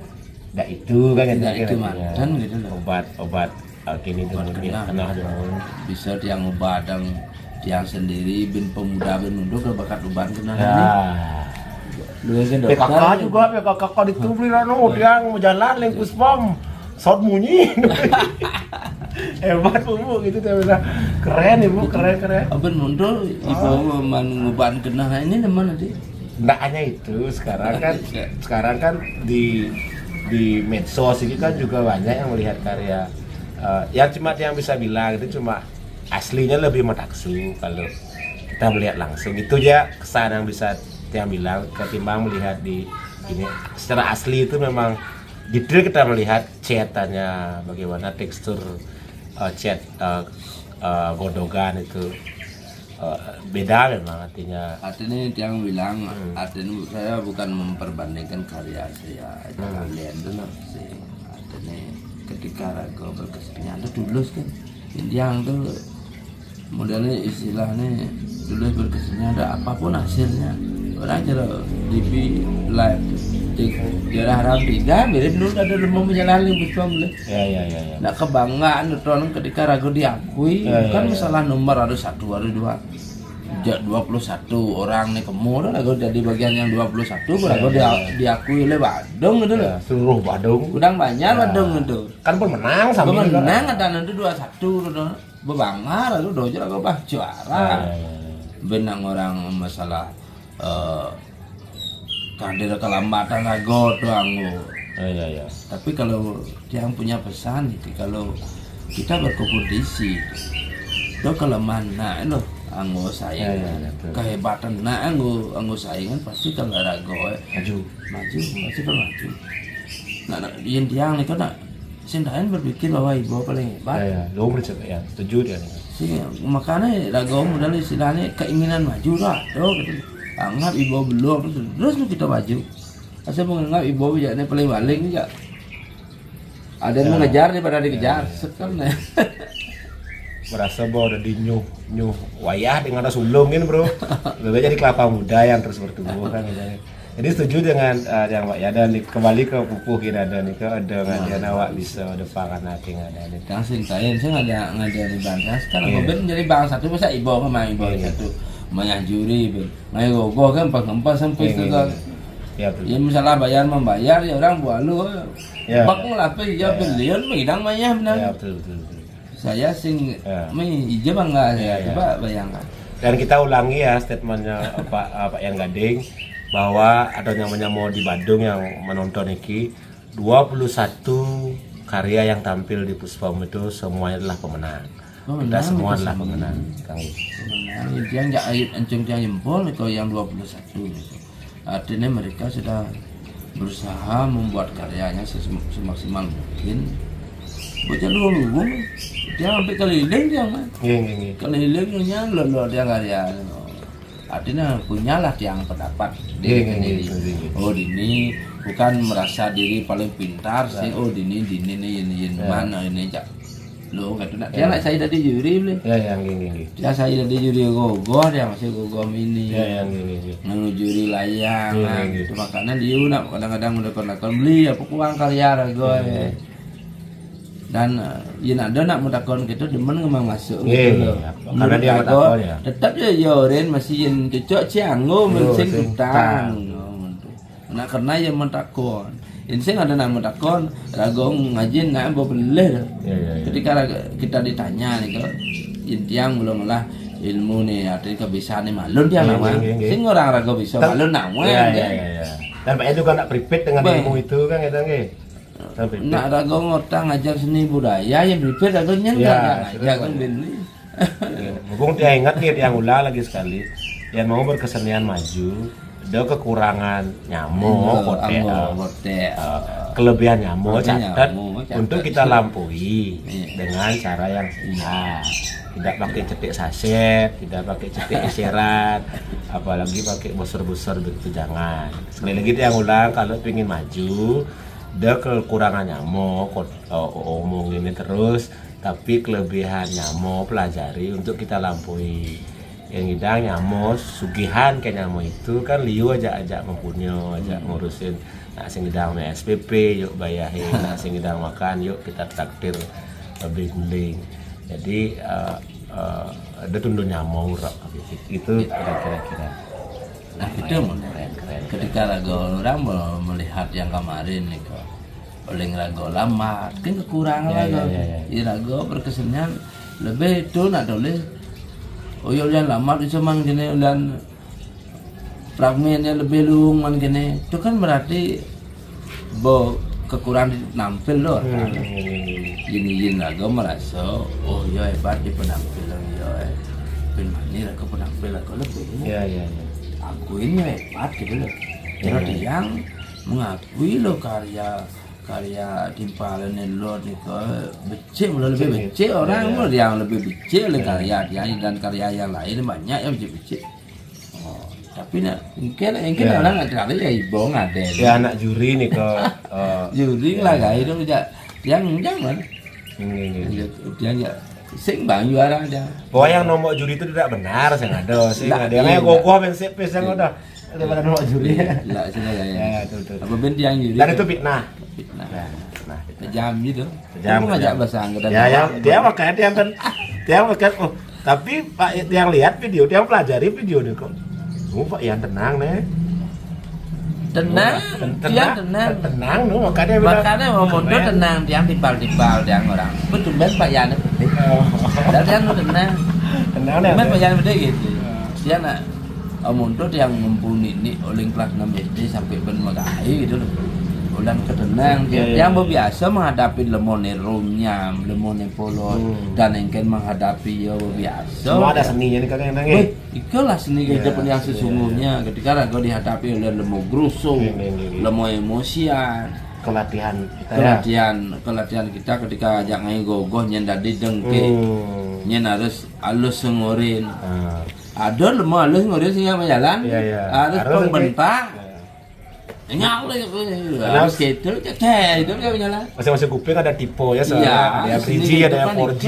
itu kan itu mantan gitu obat kini dengan kenal bisa tiang obat dan tiang sendiri bin pemuda bin mundur ke bakat obat kenal ini kakak juga ya kakak ditubli rano tiang mau jalan lengkus pom sot munyi hebat bu gitu dia keren ibu keren abang mundur ibu menguban kenal ini di mana sih nggak hanya itu sekarang kan di medsos ini kan juga banyak yang melihat karya yang cuma yang bisa bilang itu cuma aslinya lebih metaksu kalau kita melihat langsung itu ya kesan yang bisa yang bilang ketimbang melihat di ini secara asli itu memang detail kita melihat cetannya bagaimana tekstur cat godogan itu beda memang artinya yang bilang artinya saya bukan memperbandingkan karya saya kalian dulu sih artinya ketika raga berkesenian itu tulus kan yang tuh modelnya istilahnya tulus berkesenian ada apapun hasilnya orang cara DP live di daerah Rampiga mirip dulu ada lemah menjalani Puspa boleh. Ya. Nak kebanggaan nonton ketika Rago diakui kan masalah nomor ada 1 ada 2. 21 orang nih kemu Rago jadi bagian yang 21 Rago diakui oleh Badung gitu loh. Seluruh Badung. Udang banyak Badung itu. Kan pemenang sama Pemenang ada nanti 21 itu. Bebangar Rago dojo Rago bah juara. Benang orang masalah kader kelambatan Rago doang. Ya. Tapi kalau yang punya pesan itu kalau kita berkompetisi itu kelemahan loh anggo saing kehebatan anggo saingan pasti kalau Rago maju pasti kan maju. Nah yang nih kan Sindahan berpikir bahwa ibu paling hebat. Ya, lo ya, setuju dia nih. Sih, makanya Rago modal istilahnya keinginan maju lah, gitu. Anggap ibu belum, terus kita maju. Asal menganggap ibu bijaknya paling baling ya. Ada yang mengejar daripada dikejar, sekarang. Merasa bahwa udah nyuh wayah dengan ada sulung kan bro. Lebih jadi kelapa muda yang terus bertumbuh kan misalnya. Jadi setuju dengan yang Pak Yada nih kembali ke pupuh kita ada nih ke ada ngajian awak bisa depan nanti ada nih. Yang sing saya ngajar di bangsa sekarang ben jadi bangsa satu masa ibu sama ibu satu banyak juri ben. Ngai gogo kan pengempar sampai itu kan. Ya betul. Ya misalnya bayar membayar ya orang bualu. Bak ngelape ya beliau mengidang banyak benar. Ya betul. Saya sing ije bangga ya. Coba bayangkan. Dan kita ulangi ya statementnya Pak yang Gading bahwa ada namanya mau di Bandung yang menonton iki 21 karya yang tampil di Puspom itu semuanya adalah pemenang. Kita semua adalah pemenang. Dia nggak ayat enceng jempol kalau yang 21 gitu. Artinya mereka sudah berusaha membuat karyanya semaksimal mungkin. Bocah dulu dia sampai keliling dia kan. Kelilingnya lo dia karya. Artinya punyalah yang pendapat diri sendiri. Oh ini bukan merasa diri paling pintar sih. Oh ini mana ini cak. Lo kata nak dia nak saya dari juri boleh. Ya yang gini. Dia saya dari juri gogo dia masih gogo ini. Ya yang gini. Nang juri layang. Itu makanya dia nak kadang-kadang udah beli apa uang karya Rago. Dan yang ada nak mendakon gitu demen memang masuk gitu loh. Karena dia mendakon ya. Tetap ya yoren masih yang cocok ciango mencing utang. Nah karena yang mendakon. Ini saya ada nak mendakon Rago ngajin nak boleh. Ketika kita ditanya nih kalau yang belum lah ilmu nih artinya kebiasaan nih malun dia nama. Sing orang Rago bisa malun nama. Dan Pak Edu kan nak prepare dengan ilmu itu kan gitu nggih. Nak Rago ngotang ngajar seni budaya yang prepare Rago ngajar kan bini. Mumpung dia ingat nih yang ulang lagi sekali yang mau berkesenian maju ada kekurangan nyamuk, kelebihan nyamuk catat untuk kita lampaui dengan cara yang tidak pakai cetik saset, tidak pakai cetik isyarat, apalagi pakai besar-besar begitu jangan. Sekali lagi yang ulang kalau ingin maju ada kekurangan nyamuk, omong ini terus, tapi kelebihan nyamuk pelajari untuk kita lampaui. Yang hidang nyamuk, sugihan kayak nyamuk itu kan liu ajak mempunyai, ajak ngurusin. Nak sing hidang SPP, yuk bayarin. Nak sing hidang makan, yuk kita traktir lebih guling. Jadi ada tunduk nyamuk itu kira-kira. Nah itu keren. Ketika Rago orang melihat yang kemarin nih kok oleh Rago lama kan kekurangan Rago. Rago berkesenian lebih itu nak boleh. Oh yang lama itu mang gini dan fragmennya lebih luang man gini. Itu kan berarti kekurangan nampil loh. Gini Rago merasa oh ya hebat di penampilan ya. Penmani Rago penampil Rago lebih. Ya. Aku ini hebat gitu loh. Jadi yang mengakui lo karya timpalan lo nih becek mulai lebih becek orang mulai yang lebih becek oleh karya dia dan karya yang lain banyak yang becek. Oh, tapi nak mungkin orang nggak terlalu ya ibu ada. Ya anak juri nih ke juri lah guys itu yang jangan. Dia ya sing bang juara ada. Bahwa yang nomor juri itu tidak benar, saya ada. Sih ada yang gogoh bensep yang udah. daripada nolak juri. Lah sini Ya, ya. betul. Apa ben yang juri? Dan itu fitnah. fitnah. Nah, Kejam gitu. Kejam, Aku ngajak kejam. bahasa Angga ya, dia makanya dia makan. Oh, tapi Pak yang lihat video, dia pelajari video nih kok. Oh, Pak yang tenang nih. Tenang, dia tenang. No, makanya bilang. Makanya mau mundur tenang, dia tipal-tipal dia orang. Betul ben Pak Yan penting. Dan dia nu tenang. Tenang nih. Ben Pak Yan penting gitu. Dia nak mundur yang ngumpulin ini oleh kelas 6 SD sampai ben Magai gitu loh. Ulang ketenang dia yang biasa menghadapi lemone runyam, lemone polot dan engken menghadapi ya biasa. Semua ada seninya nih kakak yang nangis. Itulah seni kehidupan yang sesungguhnya ketika kau dihadapi oleh lemo grusung, lemo emosian, Kelatihan kita ya. kelatihan kita ketika ajak ngai gogoh nyen dadi dengke, nyen harus halus sengorin. Ada lemo halus ngorin sehingga berjalan, harus pembentak. Nyala harus gitu, cek itu dia berjalan. Masing-masing kuping ada tipe ya, ada yang 3G, ada yang 4G,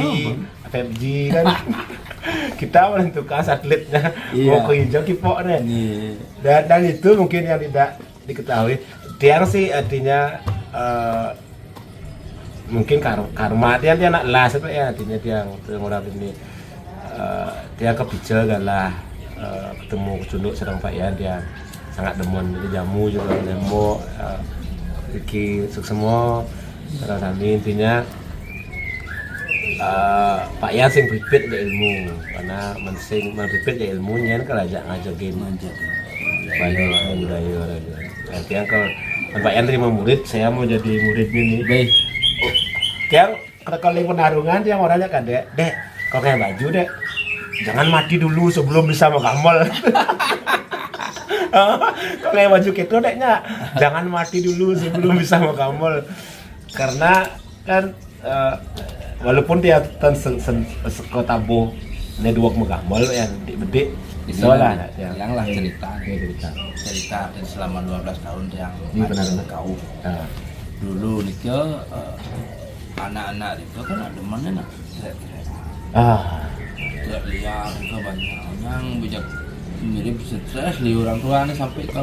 5G kan. Kita menentukan satelitnya mau ke hijau kipoknya. Dan itu mungkin yang tidak diketahui. Tiang sih artinya mungkin karma dia anak las itu ya artinya tiang orang ini dia kepijal galah ketemu kecunduk sedang Pak Yan dia sangat demen jadi jamu juga lembo Riki semua terus kami intinya Pak Yan sing pipit di ilmu karena mensing pipit di ilmunya kan aja ngajakin banyak budaya artinya kalau Pak Yan terima murid saya mau jadi murid ini Baik. Tiang kali penarungan tiang orangnya kan dek kalau kayak baju dek jangan mati dulu sebelum bisa mengamal. Kalau kayak baju gitu deknya jangan mati dulu sebelum bisa mengamal karena kan walaupun dia sekotabo ini dua mengamal yang bedik isolah yang lah cerita dan selama 12 tahun yang kau dulu nikah anak-anak itu kan ada mana nak tidak liar ke banyak yang bijak mirip stres di orang tua nih sampai ke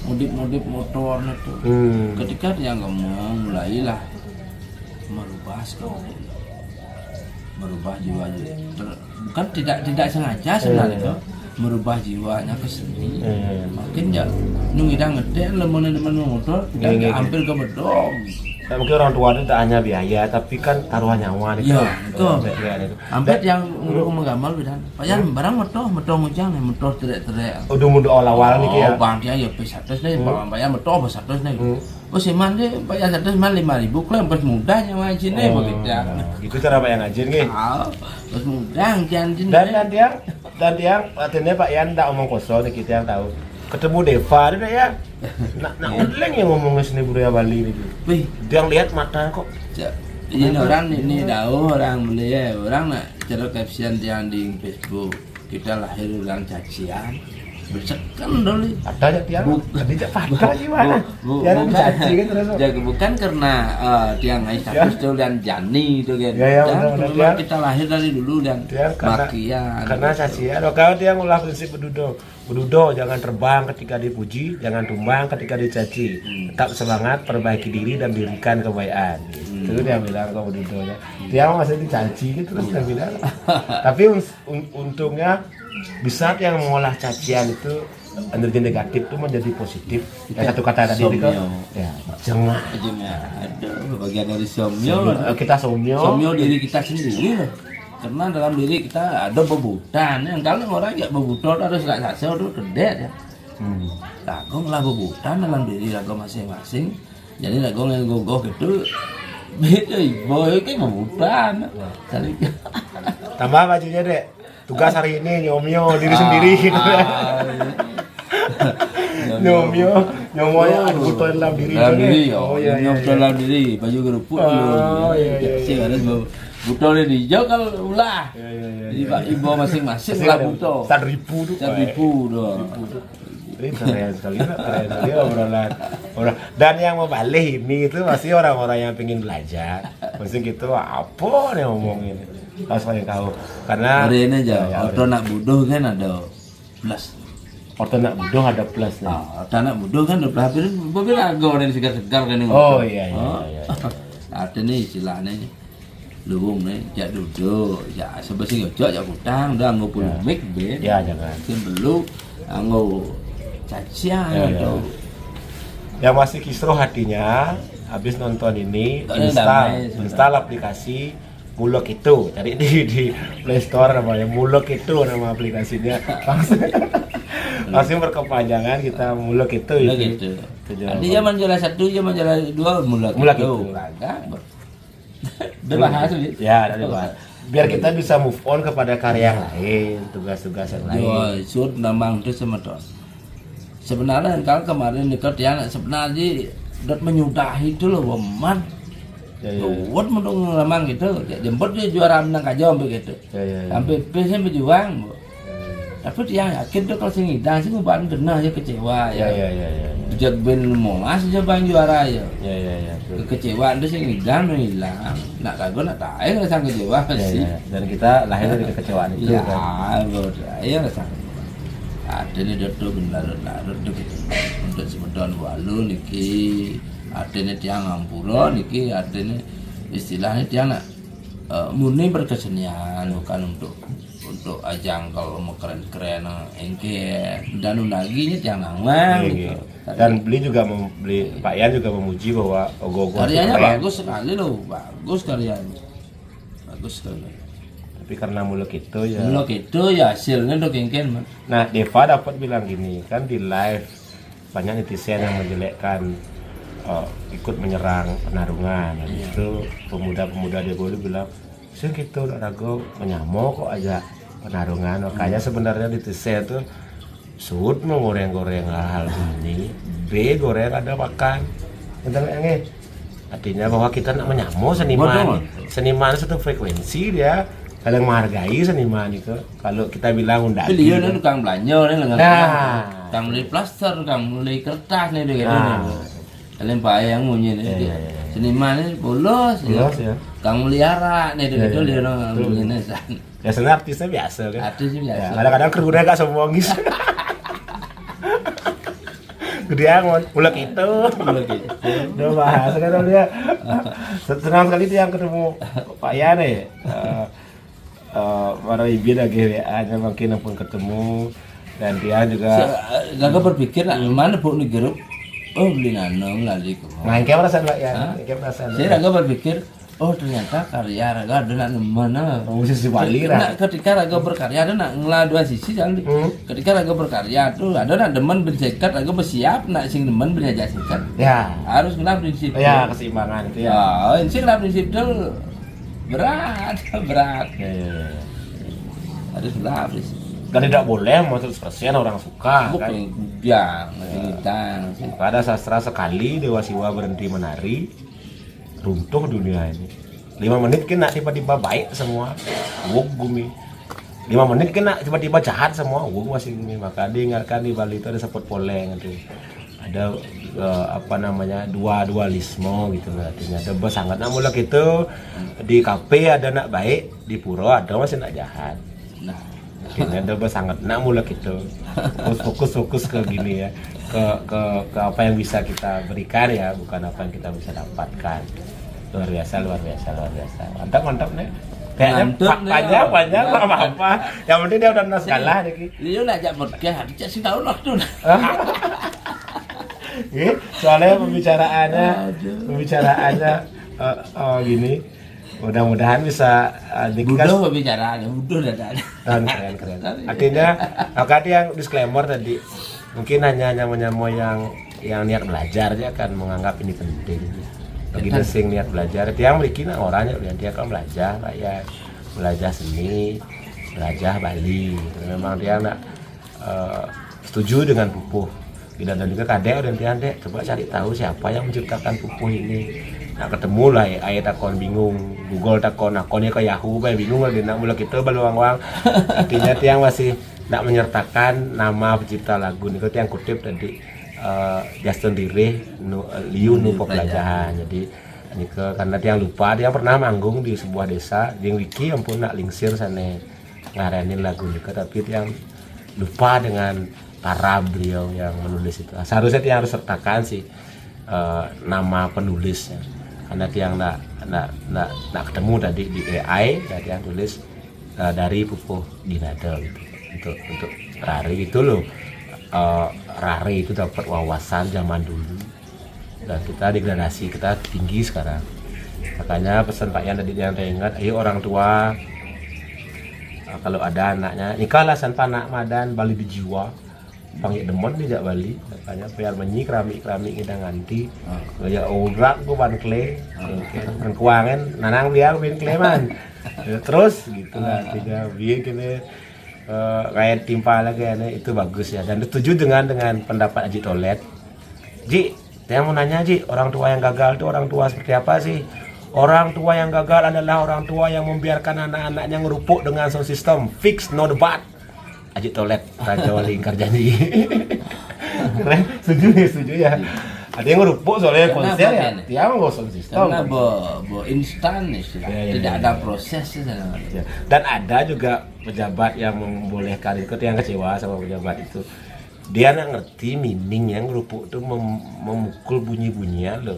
modif motor itu ketika dia ngomong mulailah merubah jiwa bukan tidak sengaja sebenarnya itu merubah jiwanya ke seni makin ya nungidang ngedek lemon motor tidak hampir ke bedong. Mungkin orang tua itu tak hanya biaya, tapi kan taruhan nyawa nih. Iya, itu. Hampir yang menggamal bidan. Payan barang motor ngujang nih, motor terek-terek. Udah muda awal nih ya. Oh, bang dia ya pesatus nih, payan motor pesatus nih. Oh, siman deh, payan satus man 5.000 klaim pas muda nyawa jin nih begitu. Gitu cara Pak Yan ngajin nih. Pas muda janjin. Dan dia artinya Pak Yan tak omong kosong nih kita yang tahu. Ketemu Deva dia ya. Nak udleng yang ngomongin seni budaya Bali nih. Wih, dia lihat mata kok. Ini orang ini tahu orang beli orang nak cara caption yang di Facebook kita lahir orang cacian bersekan dulu. Ada aja tiang. Tidak patah gimana? Yang caci kan terus. Jadi bukan karena tiang ngai status itu dan jani itu kan. Ya, kita lahir dari dulu dan makian. Karena cacian. Kalau tiang ulah prinsip Bedudo jangan terbang ketika dipuji, jangan tumbang ketika dicaci. Tetap semangat, perbaiki diri dan dirikan kebaikan. Itu dia bilang ke Bedudo ya. Dia masih dicaci gitu terus dia bilang. Tapi untungnya bisa yang mengolah cacian itu energi negatif itu menjadi positif. Yang satu kata tadi itu ya jengah. Aduh, bagian dari somyo. Kita somyo. Somyo diri kita sendiri. Karena dalam diri kita ada bebutan, yang kalau orang ya bebutan harus nggak saja itu gede ya. Lagong lah bebutan dalam diri lagong masing-masing. Jadi lagong yang gogoh gitu, beda boy kayak bebutan. Tambah bajunya dek. Tugas hari ini nyomyo diri sendiri gitu. Nyomonya ada butuh dalam diri. Dalam diri, baju kerupuk. Sih harus butuh di hijau kalau ulah. Ibu masing-masing lah butuh. 1.000 doang. Ini keren sekali obrolan. Dan yang mau balik ini itu masih orang-orang yang pengen belajar. Mesti gitu apa nih ngomongin. Harus kalian tahu. Karena hari ini aja, auto nak butuh kan ada plus. Orto nak buduh ada plus nih. Tanah bodoh kan udah hampir rago dan segar-segar kan yang Oh ngomong. iya. Ada nih istilahnya luwung nih, jak duduk, jak sebesi ngojok, jak kutang, udah nggo polemik be. Ya jangan. Mungkin belum nggo cacian Ya, ya. atau Yang masih kisruh hatinya habis nonton ini Damai, sudah. install aplikasi Mulok itu. Cari di Play Store namanya Mulok itu nama aplikasinya. Langsung berkepanjangan kita Mulok itu. udah gitu. Ada zaman juara 1, zaman juara 2 mulak Mulak itu. itu. Kagak. Udah bahas gitu. Ya, dari bahas. Biar kita bisa move on kepada karya yang lain, tugas-tugas yang lain. Yo, sud namang itu sama tuh. Sebenarnya kalau kemarin dekat yang sebenarnya udah menyudahi itu loh, man. Ya, ya. Buat mendung lamang gitu, jemput dia juara menang aja begitu. Ya. Sampai PC berjuang, Bu. Tapi dia yakin tuh kalau sing ngidang sih ngubahan kena aja kecewa Ya. ya. Jat ben Monas aja bang juara ya. Ya. Kekecewaan itu sing ngidang hilang. Nak kagak nak tae rasa kecewa sih. Dan kita lahir dari kekecewaan itu Ya, kan. ya rasa. Ada nih tuh benar-benar tuh gitu. Untuk semedon walu niki, ada nih tiang ngampura niki, ada nih istilahnya tiang nak murni berkesenian bukan untuk ajang kalau mau keren-keren engke dan unaginya tiang nangmang gitu. Dan juga Pak Yan juga memuji bahwa ogoh-ogoh Karyanya keren. bagus sekali loh, bagus karyanya. Bagus sekali. Tapi karena Mulok itu ya. Mulok itu ya hasilnya udah kengken man. Nah, Deva dapat bilang gini, kan di live banyak netizen yang menjelekkan ikut menyerang penarungan. Dan itu pemuda-pemuda dia boleh bilang, sih gitu rago menyamuk kok aja penarungan. Makanya sebenarnya netizen itu sud mau goreng-goreng hal ini, B goreng ada makan. Tentang yang artinya bahwa kita nak menyamuk seniman. Seniman satu frekuensi dia. Kalian menghargai seniman itu. Kalau kita bilang undang. Beliau nih tukang belanja nih nggak Nah. tukang beli plaster, tukang beli kertas nih gitu. Nah. Kalian bayang punya nih. Iya. Seniman ini bolos Ya. tukang melihara nih gitu Iya. dia punya nesan. Ya sebenarnya artisnya biasa kan. Artis sih Ya, biasa. kadang-kadang krunya gak sombong gitu. Dia mulek itu. Mulak gitu. Udah bahas kan dia. Senang sekali dia ketemu Pak Yan ya. Para ibu lagi WA-nya mungkin pun ketemu dan dia juga Gak berpikir lah mana bu nih grup. Oh beli nanong lagi kemana. ngangke perasaan Pak Yan. Hah? Ngangke perasaan. Saya Raga berpikir, oh ternyata karya Raga ada nak mana? Musisi Bali lah. Ketika Raga berkarya ada nak ngelah dua sisi jangan. Ketika Raga berkarya tuh ada nak demen bersekat, Raga bersiap nak sing demen belajar sekat. Ya. Harus ngelah prinsip. Ya, keseimbangan itu ya. Ya, sing ngelah prinsip itu berat. Ya. Harus ngelah prinsip. Dan tidak boleh 100% orang suka kan. Bukan biang, kita. Pada sastra sekali Dewa Siwa berhenti menari, runtuh dunia ini. 5 menit kena tiba-tiba baik semua, wog gumi. 5 menit kena tiba-tiba jahat semua, wog masih gumi. Maka diingatkan di Bali itu ada sepot poleng gitu. Ada dualisme gitu artinya. Ada sangat nak mulak itu di kafe ada nak baik, di pura ada masih nak jahat. Nah, Akhirnya ada sangat nak mulak itu fokus ke gini ya, ke apa yang bisa kita berikan ya, bukan apa yang kita bisa dapatkan. Luar biasa mantap nih kayaknya Mantap nih, panjang ya. apa yang penting dia udah nas kalah nih. dia nak ajak podcast, dia sih tahu lah tuh. Soalnya pembicaraannya gini, mudah-mudahan bisa Budo bicara, budo ada. keren. Artinya tadi yang disclaimer tadi mungkin hanya nyamo yang niat belajar dia akan menganggap ini penting. Bagi sing niat belajar, dia memiliki orangnya dia kan belajar ya, belajar seni, belajar Bali. Memang dia nak setuju dengan pupuh. Dan juga kadek dan dia coba cari tahu siapa yang menciptakan pupuh ini. Nah ketemu lah ayat takon bingung, Google takon akonnya ke Yahoo bae bingung lagi nak mulai kita baluang-wang. Artinya tiang masih nak menyertakan nama pencipta lagu ini yang kutip tadi Justin Rireh Liu nu pelajaran. Jadi ini karena tiang lupa dia pernah manggung di sebuah desa, yang wiki ampun nak lingsir sana ngaranin lagu ini, tapi tiang lupa dengan karam beliau yang menulis itu. Seharusnya dia harus sertakan sih nama penulisnya, karena dia nggak ketemu tadi di AI, dan dia tulis dari Pupuh Ginada gitu. Untuk Rari itu loh, Rari itu dapat wawasan zaman dulu, dan kita degradasi, kita tinggi sekarang. Makanya pesan Pak Yan tadi yang saya ingat, ayo orang tua kalau ada anaknya nikahlah tanpa anak madan bali di jiwa panggil demon tidak bali, makanya biar menyi keramik kita nganti ya urak gua ban kle kan kuangan nanang biar bin kleman terus gitulah tiga biar kene kayak timpa lagi itu bagus ya, dan setuju dengan pendapat Haji Tolet. Ji, saya mau nanya Ji, orang tua yang gagal itu orang tua seperti apa sih? Orang tua yang gagal adalah orang tua yang membiarkan anak-anaknya ngerupuk dengan sound system. Fix, no debat. Haji Tolet, Raja Wali Ingkar Janji. Keren, setuju ya. Ada yang ngerupuk soalnya konser ya. Dia mau sound system. Karena instan tidak ada proses. Dan ada juga pejabat yang membolehkan itu, yang kecewa sama pejabat itu. Dia nggak ngerti meaning yang ngerupuk itu memukul bunyi-bunyian loh.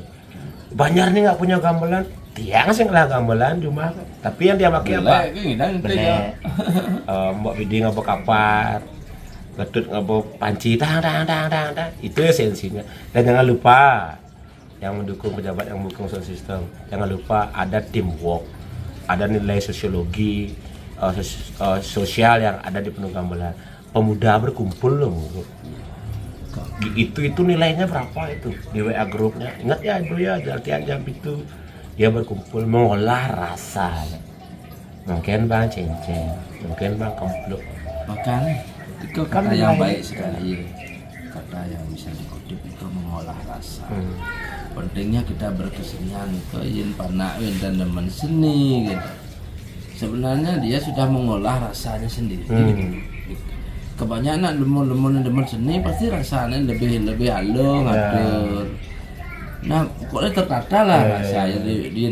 Banyak nih nggak punya gamelan, tiang sih nggak gamelan cuma, tapi yang dia pakai apa? Belek, mbak bidi ngabok kapar, getut ngabok panci, tang, itu esensinya. Dan jangan lupa yang mendukung pejabat yang mendukung sound system, jangan lupa ada teamwork, ada nilai sosiologi, sosial yang ada di penuh gamelan. Pemuda berkumpul loh. Itu nilainya berapa itu di WA grupnya, ingat ya itu ya latihan jam itu dia berkumpul mengolah rasa, mungkin bang cenceng, mungkin bang kempluk, makanya itu kata yang baik sekali, kata yang bisa dikutip itu mengolah rasa. Pentingnya kita berkesenian itu yin panak dan demen seni gitu. Sebenarnya dia sudah mengolah rasanya sendiri gitu. Kebanyakan demen seni pasti rasanya lebih halus ngatur. Nah, pokoknya tertata lah rasanya. Dia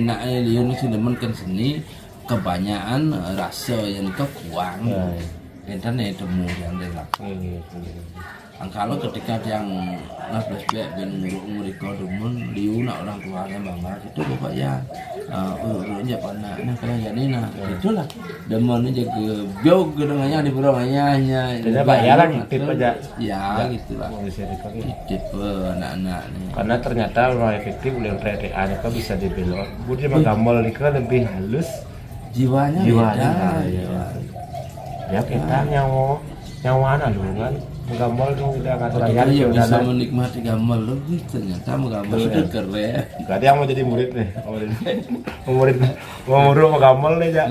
demen kan seni, kebanyakan rasa yang itu kurang. Enten temu yang dia lakukan. Kalau ketika yang flashback dan mereka demen liu nak orang tuanya bangga itu bapaknya urutnya panak nah kalau jadi itulah demen jaga biog dengannya di perangannya tidak bayar tip aja ya gitulah tip anak-anak karena ternyata orang efektif oleh TTA itu bisa dibelok dia menggambar ini kan lebih halus jiwanya ya kita nyawa lu kan menggambar dong kita ngatur aja ya bisa menikmati gambar lebih ternyata menggambar itu keren. Berarti yang mau jadi murid nih, mau murid mau gambar nih ya.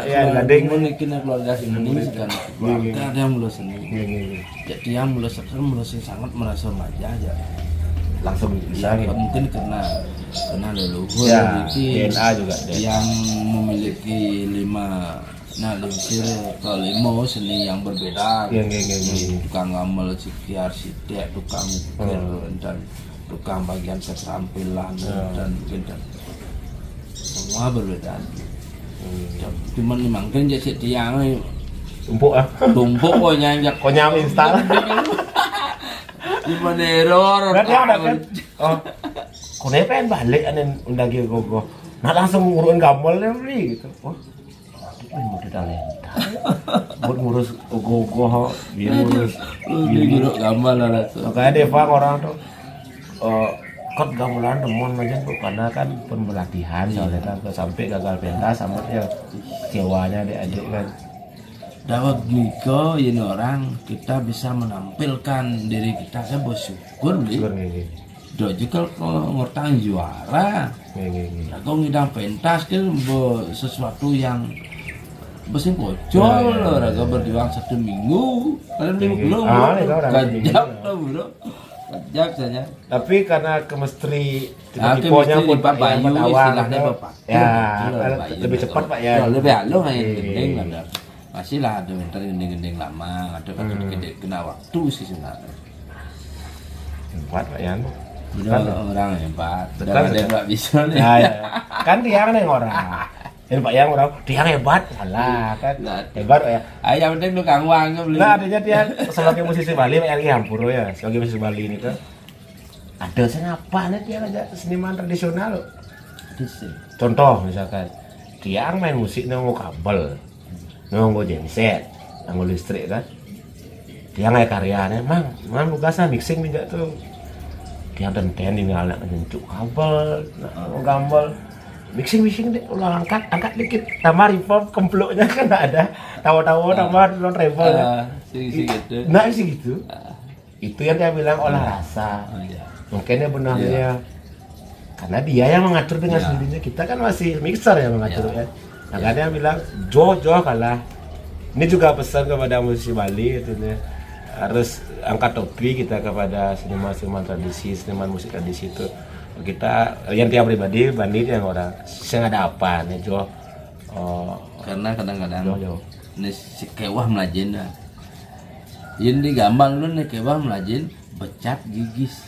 Ya gading mungkin keluarga seni sekarang keluarga ada yang mulai seni. Jadi yang mulai sangat merasa remaja aja. Langsung bisa gitu. Mungkin karena leluhur DNA juga yang memiliki 5 lingsir ke 5 seni yang berbeda. Tukang gamel, sikir, arsitek, tukang ukir dan tukang bagian keterampilan dan semua berbeda. Cuman memang kan jadi tiang tumpuk kok nyanjak instan. Gimana error? Berarti ada kan? Kone pengen balik anen undang gogo. Nah langsung ngurusin gamel nih gitu. Mau talenta buat ngurus gogo biar ngurus gambar lah makanya Deva orang tuh kot gamelan temen aja tuh karena kan pembelatihan soalnya kan sampai gagal pentas sama ya kecewanya adik kan dapat juga ini orang kita bisa menampilkan diri kita saya bersyukur nih do juga kalau ngortang juara aku ngidang pentas kan sesuatu yang bersih bocor raga berjuang 1 minggu kalian minggu belum kajak tuh bro kajak saja tapi karena chemistry tipe-tipenya pun Pak Bayu istilahnya Bapak ya lebih cepat Pak ya lebih halus yang gendeng ada masih lah ada bentar gendeng lama ada gede kena waktu sih sebenarnya hebat Pak Yan orang hebat ada nggak bisa nih kan dia kan yang orang Ini Pak Yang orang, dia hebat, salah kan? Hebat ya. Yang penting lu kang uang beli. Nah adanya dia sebagai musisi Bali, Pak Yang Hampuro ya, sebagai musisi Bali ini kan. Ada apa nih dia aja seniman tradisional. Contoh misalkan, dia main musik nunggu kabel, nunggu genset, nunggu listrik kan. Dia nggak karyanya, mang tugasnya mixing juga tuh. Dia ten ini anak ngencuk kabel, nunggu gambel. Mixing deh, ulang angkat dikit, tambah reverb, kemploknya kan ada, tawa-tawa tambah non treble. Sih gitu. Nah sih gitu. Itu yang dia bilang olah rasa. Mungkin ya benarnya karena dia yang mengatur dengan sendirinya, kita kan masih mixer yang mengatur ya. Makanya dia bilang Jo kalah. Ini juga pesan kepada musisi Bali gitu ya. Harus angkat topi kita kepada seniman tradisi, seniman musik tradisi itu. Kita yang tiap pribadi bandit yang orang saya ada apa nih Jo Karena kadang-kadang Jo ini si kewah melajin dah. Ini gambar lu nih kewah melajin becat gigis.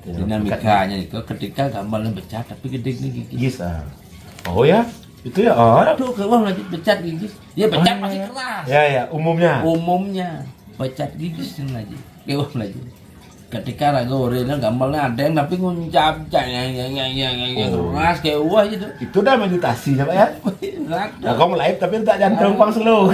Dinamikanya itu ketika gambarnya becat tapi gede nih gigis. Oh ya itu ya Aduh kewah melajin becat gigis. Dia becat masih keras. Ya Umumnya becat gigis yang melajin kewah melajin. Ketika ragu orangnya gambarnya ada yang tapi nguncap yang keras kayak wah gitu. Itu udah meditasi ya Pak ya. Nah, kamu live tapi tak jantung pang slow.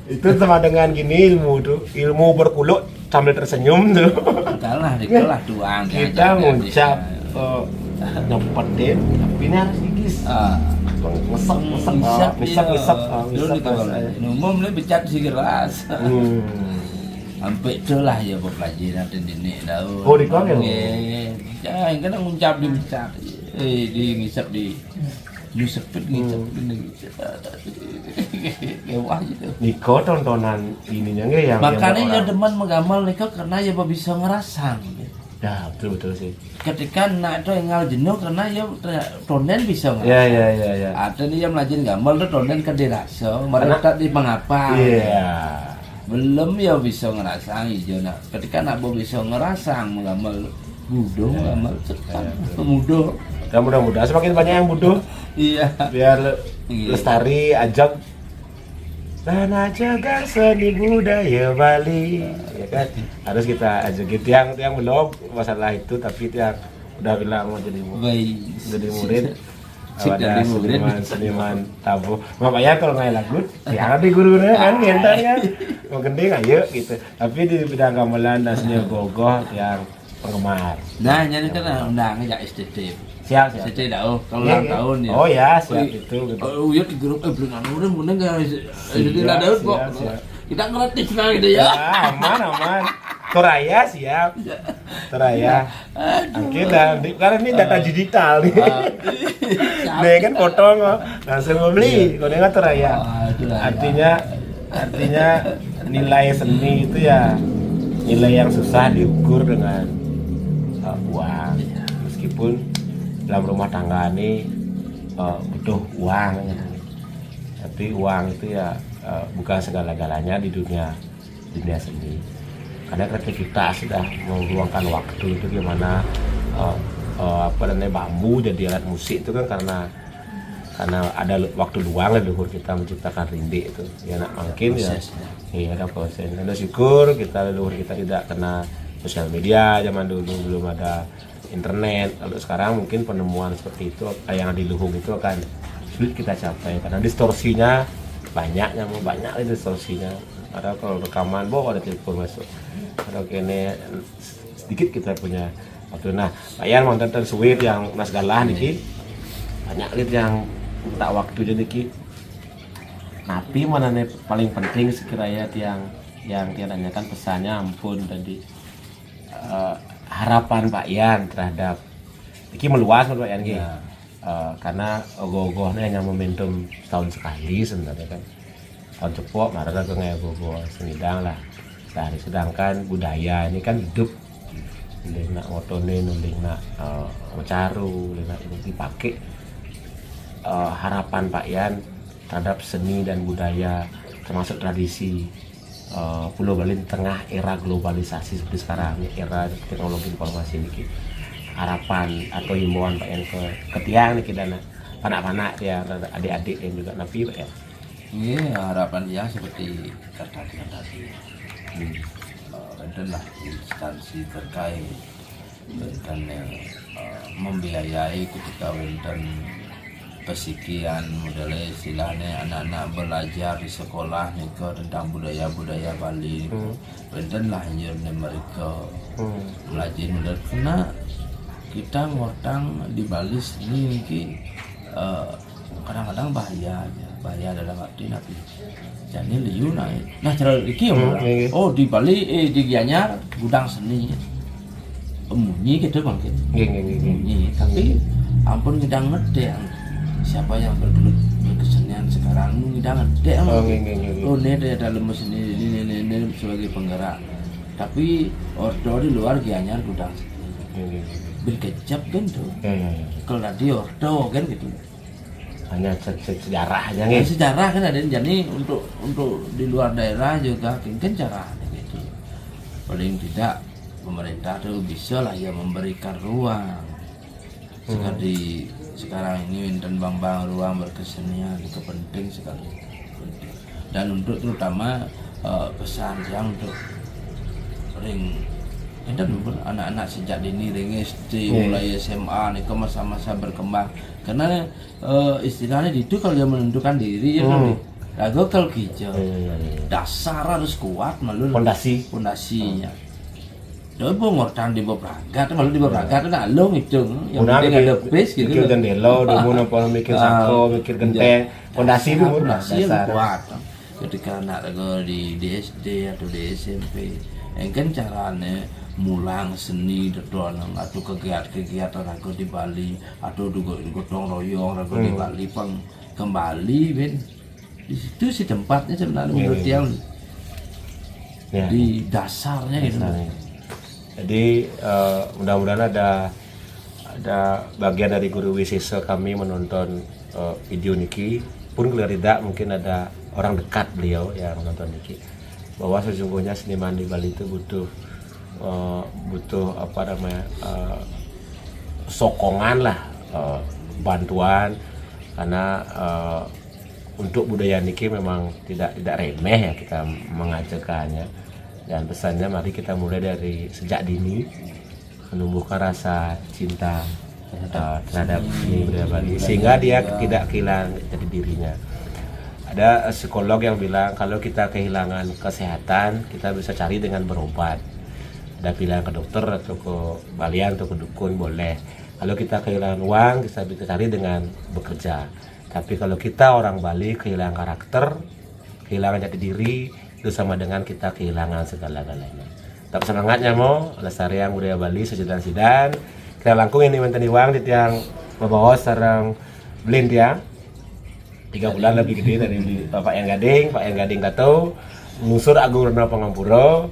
Itu sama dengan gini ilmu berkuluk sambil tersenyum tuh. Kalah doang. Kita ngucap nyepetin tapi ini harus gigis. Ngisap. Umum lu becat sih keras. Sampai itulah ya pelajaran dan ini tahu. Oh di kau ya? Jangan kena ngucap di becat. Di ngisap di sepet ngisap ini. Wah gitu. Niko tontonan ininya nggak yang makanya ya demen menggambar Niko karena ya bisa ngerasang. Ya betul sih. Ketika nak itu engal jenuh karena ya tonen bisa ngerasang. Ya. Ada nih yang melajin gambar tuh tonen ke dirasa, mereka di mengapa. Iya. Belum ya bisa ngerasang hijau nak. Ketika nak bisa ngerasang menggambar budo, gambar cepat, mudah. Dan mudah-mudahan semakin banyak yang butuh. Iya. Biar lestari ajak dan ajakan seni budaya Bali, ya kan? Harus kita ajakin yang belum masalah itu, tapi yang udah bilang mau jadi murid. Ada seniman tabu. Makanya kalau nggak lagu, ya di gurunya kan ngentar kan, mau gede ayo gitu. Tapi di bidang gamelan dan seni gogoh yang penggemar. Nah, jadi kan undangnya ya STT. Siap. STT dah, kalau ulang tahun ya. Oh ya, siap itu. Oh iya di grup berenang udah bener nggak? Jadi lah Daud kok. Kita ngelatih lah gitu ya. Aman. Toraya siap. Toraya. Kita karena ini data digital nih. Nih kan potong langsung membeli. Kalau dengan Toraya. Artinya nilai seni itu ya nilai yang susah diukur dengan uang. Meskipun dalam rumah tangga ini butuh uang ya. Tapi uang itu ya bukan segala-galanya di dunia seni. Karena ketika kita sudah meluangkan waktu itu gimana bambu jadi alat musik itu kan karena ada waktu luang leluhur kita menciptakan rinde itu ya nak mungkin ya ada proses. Ada syukur kita leluhur kita tidak kena sosial media zaman dulu belum ada internet. Kalau sekarang mungkin penemuan seperti itu yang di Luhung itu akan sulit kita capai karena distorsinya banyak distorsinya. Ada kalau rekaman ada telepon masuk. Kalau kene sedikit kita punya waktu. Nah, Pak Yan mau nonton suwit yang Mas Galah niki banyak lihat yang tak waktu jadi ki. Tapi mana nih paling penting sekiranya yang dia tanyakan pesannya ampun tadi harapan Pak Yan terhadap iki meluas Pak Yan ki. Karena ogoh-ogohnya hanya momentum setahun sekali sebenarnya kan. Tahun cepok marah ke ngaya ogoh senidang lah. Sedangkan budaya ini kan hidup. Nulis nak ngotone, nulis nak mecaru, nulis nak ini dipakai. Harapan Pak Yan terhadap seni dan budaya termasuk tradisi Pulau Bali di tengah era globalisasi seperti sekarang, era teknologi informasi ini. harapan atau himbauan Pak Yan ke tiang nih kita anak-anak ya adik-adik dan juga napi Pak ya. Iya, harapan dia seperti tadi. Adalah instansi terkait dan membiayai ketika wonten pesikian modelnya istilahnya anak-anak belajar di sekolah nika tentang budaya Bali wonten lah anjurnya mereka belajar model karena kita ngortang di Bali sini mungkin kadang-kadang bahaya dalam arti nabi jadi liu naik nah cara iki oh di Bali di Gianyar gudang seni bunyi gitu mungkin bunyi tapi ampun kita ngerti siapa yang berkesenian sekarang kita ngerti oh ini ada lemes ini sebagai penggerak tapi ordo di luar Gianyar gudang seni berkecap kan tuh kalau tadi ordo kan gitu hanya sejarah aja nih. Sejarah kan ada jadi untuk di luar daerah juga kan cara gitu. Paling tidak pemerintah tuh bisa lah ya memberikan ruang. Sekarang ini Winten Bambang ruang berkesenian itu penting sekali. Dan untuk terutama pesan yang untuk ring anak-anak sejak dini ring SD mulai SMA nih ke masa-masa berkembang karena istilahnya itu kalau dia menentukan diri ya lagu kalau hijau dasar harus kuat malu fondasinya Doi ngortan di Bobraga, malu di Bobraga kan alung itu yang penting ada base gitu. Mikir jendela, demo napa mikir sako, mikir genteng, fondasi itu dasar kuat. Ketika anak di SD atau di SMP, kan caranya mulang seni dodol atau kegiatan ragu di Bali atau gotong royong ragu di Bali kembali ben di situ sih tempatnya sebenarnya menurut yang di dasarnya itu. Jadi mudah-mudahan ada bagian dari guru wisesa kami menonton video niki pun kalau tidak mungkin ada orang dekat beliau yang menonton niki bahwa sesungguhnya seniman di Bali itu butuh apa namanya sokongan lah bantuan karena untuk budaya niki memang tidak remeh ya kita mengajarkannya dan pesannya mari kita mulai dari sejak dini menumbuhkan rasa cinta terhadap seni budaya Bali sehingga dia tidak kehilangan jati dirinya. Ada psikolog yang bilang kalau kita kehilangan kesehatan kita bisa cari dengan berobat. Ada pilihan ke dokter atau ke balian atau ke dukun boleh. Kalau kita kehilangan uang kita bisa cari dengan bekerja. Tapi kalau kita orang Bali kehilangan karakter, kehilangan jati diri itu sama dengan kita kehilangan segala-galanya. Tetap semangatnya mo lestarian budaya Bali sejudan sidan. Kita langkung ini menteni uang di tiang bawa sarang blend ya. 3 bulan lebih gede dari Pak Yang Gading tahu ngusur Agung Rena Pangampuro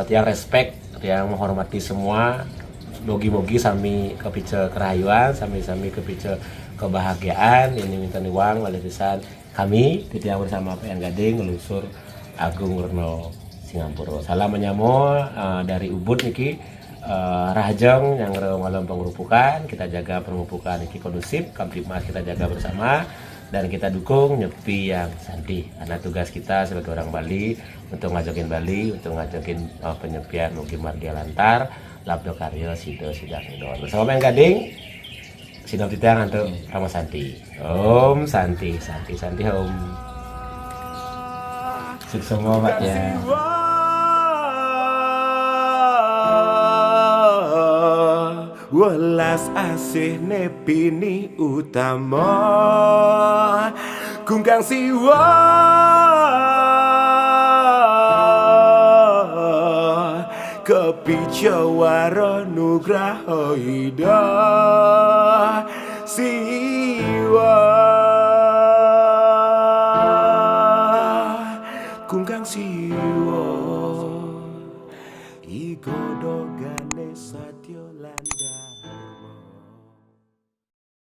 tiang respect tiang menghormati semua bogi-bogi sami kepice kerayuan sami kepice kebahagiaan ini minta uang oleh pisan kami tiang bersama Pak Yang Gading ngelusur Agung Rena Singapura salam menyamo dari Ubud niki Rahajeng yang ngalem pengerupukan kita jaga pengerupukan niki kondusif Kamtibmas kita jaga bersama dan kita dukung Nyepi yang Santi karena tugas kita sebagai orang Bali untuk ngajakin Bali untuk ngajakin penyepian mungkin Mardia Lantar Labdo Karyo Sido Sidang Idon bersama Yang Gading Sinop Titiang untuk Rama Santi Om Santi Om sukses semua Pak ya Welas asih nepini utama kungkang siwa kepicawara nugraha ida siwa kungkang siwa igodo gane satyo landa